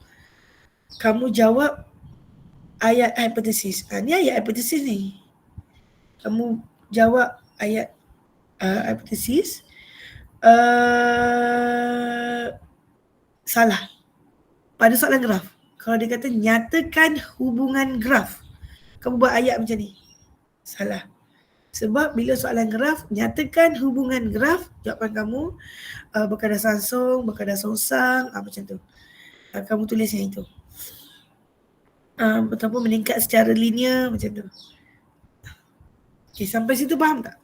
kamu jawab ayat hipotesis. Ni ayat hipotesis ni. Kamu jawab ayat hipotesis. Salah. Pada soalan graf. Kalau dia kata nyatakan hubungan graf, kamu buat ayat macam ni. Salah. Sebab bila soalan graf, nyatakan hubungan graf, jawapan kamu berkadar sansung, berkadar songsang, macam tu. Kamu tulis yang itu. Ataupun meningkat secara linear, macam tu. Okay, sampai situ faham tak?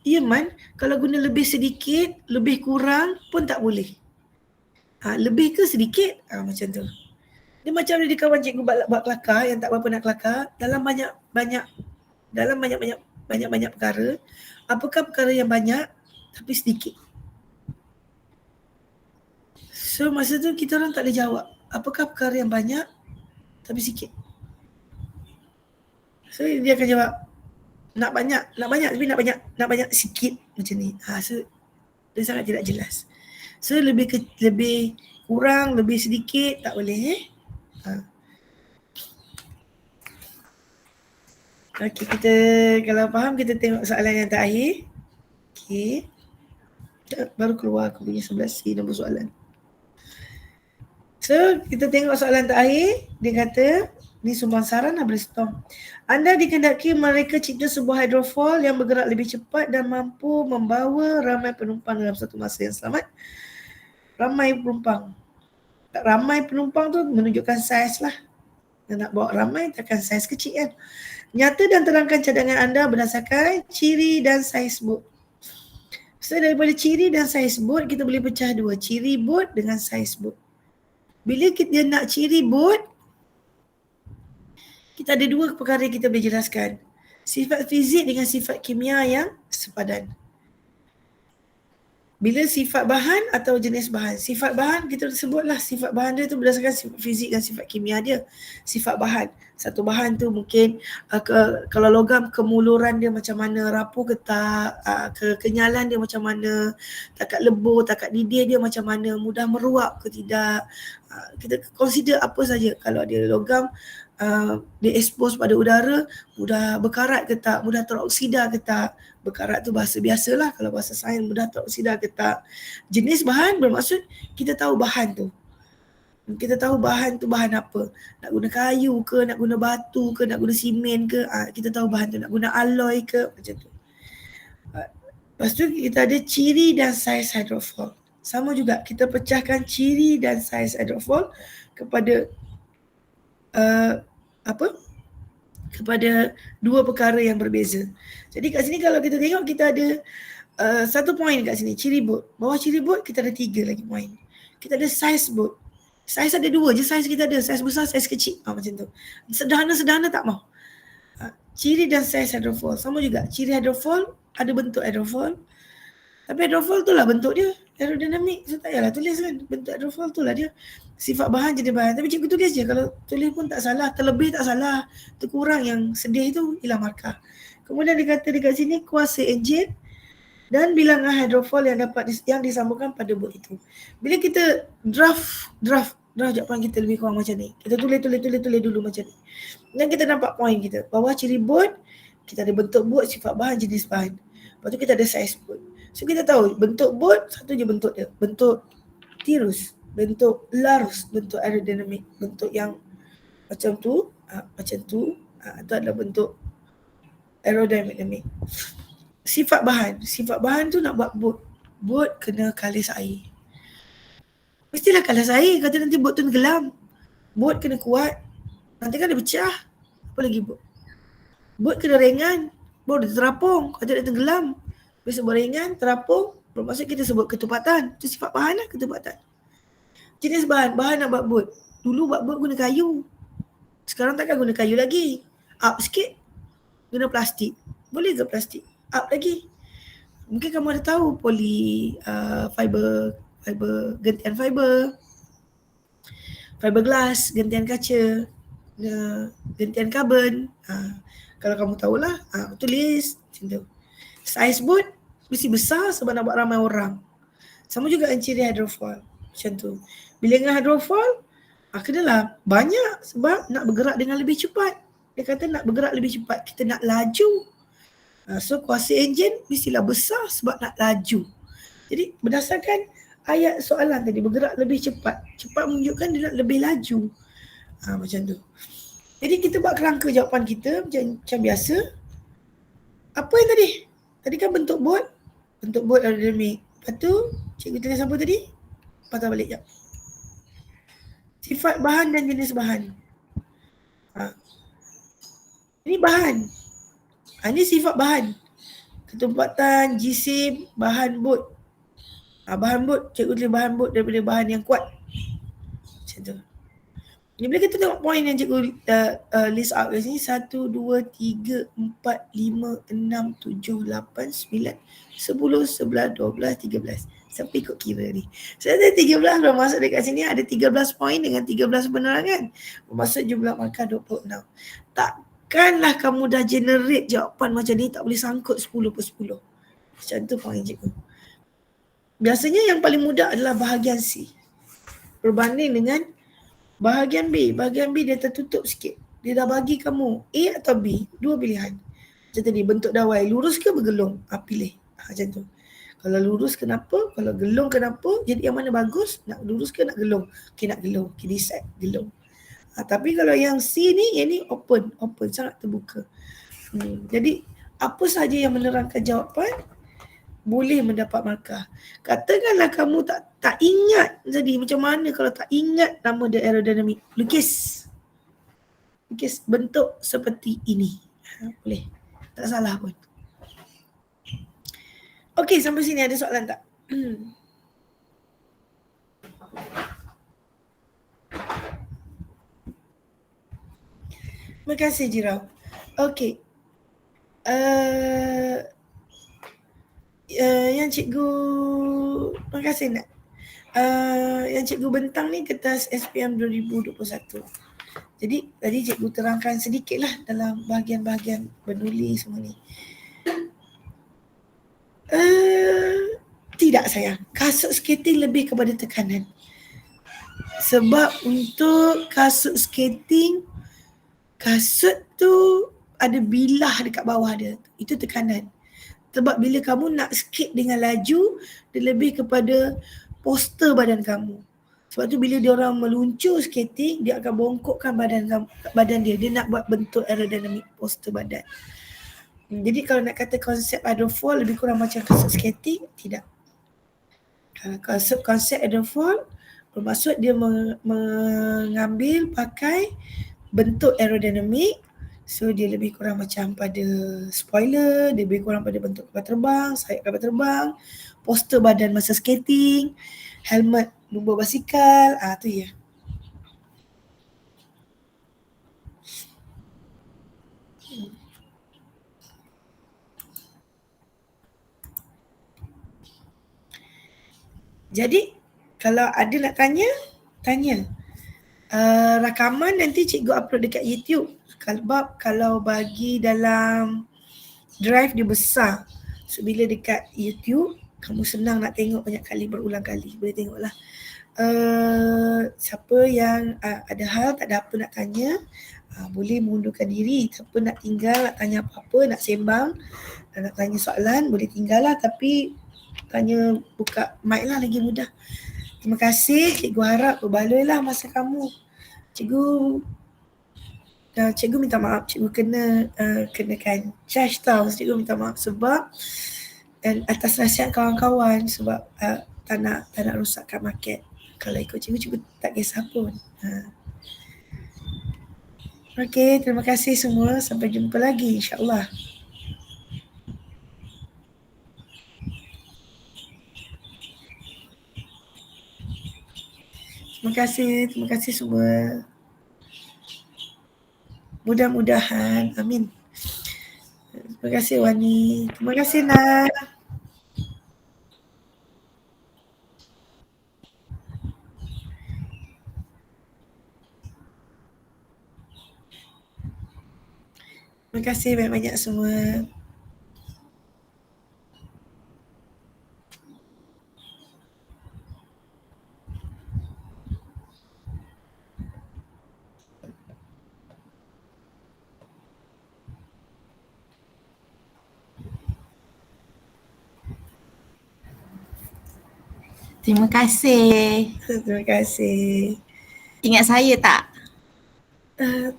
Ya Man, kalau guna lebih sedikit, lebih kurang pun tak boleh. Lebih ke sedikit? Macam tu. Dia macam ada kawan cikgu buat kelakar yang tak berapa nak kelakar. Dalam banyak-banyak perkara, apakah perkara yang banyak tapi sedikit? So masa tu kita orang tak boleh jawab. Apakah perkara yang banyak tapi sikit? So dia akan jawab nak banyak tapi nak banyak sikit macam ni. So dia sangat tidak jelas. So lebih kurang, lebih sedikit tak boleh Okey, kita kalau faham kita tengok soalan yang terakhir. Okey. Baru keluar aku punya 11C nombor soalan. So kita tengok soalan terakhir. Dia kata ni sumbang saran brainstorm. Anda dikehendaki mereka cipta sebuah hydrofoil yang bergerak lebih cepat dan mampu membawa ramai penumpang dalam satu masa yang selamat. Ramai penumpang tu menunjukkan saiz lah. Dan nak bawa ramai takkan saiz kecil kan. Nyata dan terangkan cadangan anda berdasarkan ciri dan saiz bot. So daripada ciri dan saiz bot kita boleh pecah dua. Ciri bot dengan saiz bot. Bila kita nak ciri bot, kita ada dua perkara yang kita boleh jelaskan. Sifat fizik dengan sifat kimia yang sepadan. Bila sifat bahan atau jenis bahan. Sifat bahan kita sebutlah sifat bahan dia tu berdasarkan sifat fizik dan sifat kimia dia. Sifat bahan. Satu bahan tu mungkin kalau logam kemuluran dia macam mana, rapuh ke tak, kekenyalan dia macam mana, takat lebur, takat didih dia macam mana, mudah meruap ke tidak. Kita consider apa saja. Kalau dia logam dia expose pada udara, mudah berkarat ke tak, mudah teroksida ke tak. Berkarat tu bahasa biasalah, kalau bahasa sains mudah teroksida ke tak. Jenis bahan bermaksud kita tahu bahan tu. Kita tahu bahan tu bahan apa. Nak guna kayu ke, nak guna batu ke, nak guna simen ke, kita tahu bahan tu. Nak guna alloy ke, macam tu. Lepas tu kita ada ciri dan saiz hydrofoil. Sama juga, kita pecahkan ciri dan saiz hydrofoil kepada kepada dua perkara yang berbeza. Jadi kat sini kalau kita tengok kita ada satu poin kat sini, ciri bot. Bawah ciri bot kita ada 3 lagi poin. Kita ada saiz bot. Saiz ada 2 je, saiz kita ada. Saiz besar, saiz kecil. Macam tu. Sederhana-sederhana tak mau. Ciri dan saiz hydrofoil sama juga. Ciri hydrofoil ada bentuk hydrofoil. Tapi hydrofoil tu lah bentuk dia aerodinamik. So tak payahlah tulis kan. Bentuk hydrofoil tu lah dia. Sifat bahan jenis bahan. Tapi cikgu tulis je. Kalau tulis pun tak salah. Terlebih tak salah. Terkurang yang sedih tu hilang markah. Kemudian dia kata dekat sini kuasa enjin dan bilangan hydrofoil yang disambungkan pada bot itu. Bila kita draft jawapan kita lebih kurang macam ni. Kita tulis dulu macam ni. Dan kita nampak poin kita. Bawah ciri bot, kita ada bentuk bot, sifat bahan, jenis bahan. Lepas tu kita ada saiz bot. So kita tahu bentuk bot satu je bentuk dia. Bentuk tirus, bentuk larus, bentuk aerodinamik. Bentuk yang macam tu, itu adalah bentuk aerodinamik. Sifat bahan tu nak buat bot. Bot kena kalis air. Mestilah kalis air, kata nanti bot tu tenggelam. Bot kena kuat. Nanti kan dia pecah. Apa lagi bot? Bot kena ringan. Bot dia terapung, kata dia tenggelam. Bila sebut ringan, terapung, bermaksud kita sebut ketepatan. Itu sifat bahan lah, ketepatan. Jenis bahan nak buat bot. Dulu buat bot guna kayu. Sekarang takkan guna kayu lagi. Up sikit, guna plastik. Boleh ke plastik? Up lagi. Mungkin kamu ada tahu fiber, gantian fiberglass, gantian kaca, gantian karbon. Kalau kamu tahulah, tulis macam tu. Saiz bot mesti besar sebab nak buat ramai orang. Sama juga dengan ciri hydrofoil. Macam tu. Bilangan hydrofoil kenalah banyak sebab nak bergerak dengan lebih cepat. Dia kata nak bergerak lebih cepat, kita nak laju. So kuasa enjin mestilah besar sebab nak laju. Jadi berdasarkan ayat soalan tadi, bergerak lebih cepat. Cepat menunjukkan dia nak lebih laju. Macam tu. Jadi kita buat kerangka jawapan kita macam biasa. Apa yang tadi? Tadi kan bentuk bot aerodinamik. Lepas tu cikgu tulis apa tadi? Patah balik jap. Sifat bahan dan jenis bahan. Ini bahan. Ini sifat bahan. Ketempatan, jisim, bahan bot. Bahan bot, cikgu tulis bahan bot daripada bahan yang kuat. Macam tu. Jadi bila kita tengok poin yang cikgu list out kat sini, 1, 2, 3, 4, 5, 6, 7, 8, 9, 10, 11, 12, 13. Siapa ikut kira ni? Saya ada 13 bermaksud dekat sini ada 13 poin dengan 13 penerangan. Bermaksud jumlah markah 26. Takkanlah kamu dah generate jawapan macam ni tak boleh sangkut 10 per 10. Macam tu poin cikgu. Biasanya yang paling mudah adalah bahagian C. Berbanding dengan bahagian B. Bahagian B dia tertutup sikit. Dia dah bagi kamu A atau B. Dua pilihan. Macam tadi bentuk dawai. Lurus ke bergelung? Pilih. Macam tu. Kalau lurus kenapa? Kalau gelung kenapa? Jadi yang mana bagus? Nak lurus ke nak gelung? Okay, nak gelung. Okay, decide gelung. Tapi kalau yang C ni, yang ni open. Sangat terbuka. Jadi apa sahaja yang menerangkan jawapan boleh mendapat markah. Katakanlah kamu tak ingat tadi macam mana kalau tak ingat nama dia aerodinamik. Lukis bentuk seperti ini. Boleh. Tak salah pun. Okey, sampai sini ada soalan tak? Terima kasih Jirau. Okey. Yang cikgu, terima kasih nak. Yang cikgu bentang ni kertas SPM 2021. Jadi tadi cikgu terangkan sedikit lah dalam bahagian-bahagian menulis semua ni. Tidak sayang, kasut skating lebih kepada tekanan. Sebab untuk kasut skating, kasut tu ada bilah dekat bawah dia. Itu tekanan. Sebab bila kamu nak skate dengan laju, dia lebih kepada poster badan kamu. Sebab tu bila dia orang meluncur skating, dia akan bongkokkan badan dia. Dia nak buat bentuk aerodinamik poster badan. Jadi kalau nak kata konsep hydrofoil lebih kurang macam kasut skating, tidak. Konsep hydrofoil bermaksud dia mengambil pakai bentuk aerodinamik. So dia lebih kurang macam pada spoiler, dia lebih kurang pada bentuk kapal terbang, sayap kapal terbang, poster badan masa skating, helmet lumba basikal, tu ya. Jadi kalau ada nak tanya, tanya. Rakaman nanti cikgu upload dekat YouTube. Kalau bagi dalam drive dia besar. So bila dekat YouTube, kamu senang nak tengok banyak kali, berulang kali. Boleh tengoklah. Siapa yang ada hal, tak ada apa nak tanya, boleh mengundurkan diri. Siapa nak tinggal, nak tanya apa-apa, nak sembang, nak tanya soalan, boleh tinggal lah. Tapi tanya buka mic lah, lagi mudah. Terima kasih. Cikgu harap berbaloi lah masa kamu. Cikgu minta maaf, cikgu kenakan charge tau. Cikgu minta maaf sebab atas nasihat kawan-kawan, sebab tak nak rosakkan market. Kalau ikut cikgu tak kisah pun. Okey, terima kasih semua. Sampai jumpa lagi insya-Allah. Terima kasih semua. Mudah-mudahan, amin. Terima kasih Wani. Terima kasih Nak. Terima kasih banyak-banyak semua. Terima kasih. Terima kasih. Ingat saya tak?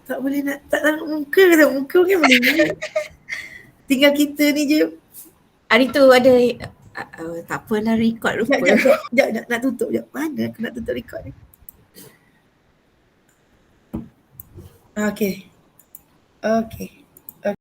Tak boleh nak, tak tengok muka ke tak? Muka kan boleh. Tinggal kita ni je. Hari tu ada, tak apalah, record lupa. Sekejap, nak tutup je. Mana aku nak tutup record ni? Okay.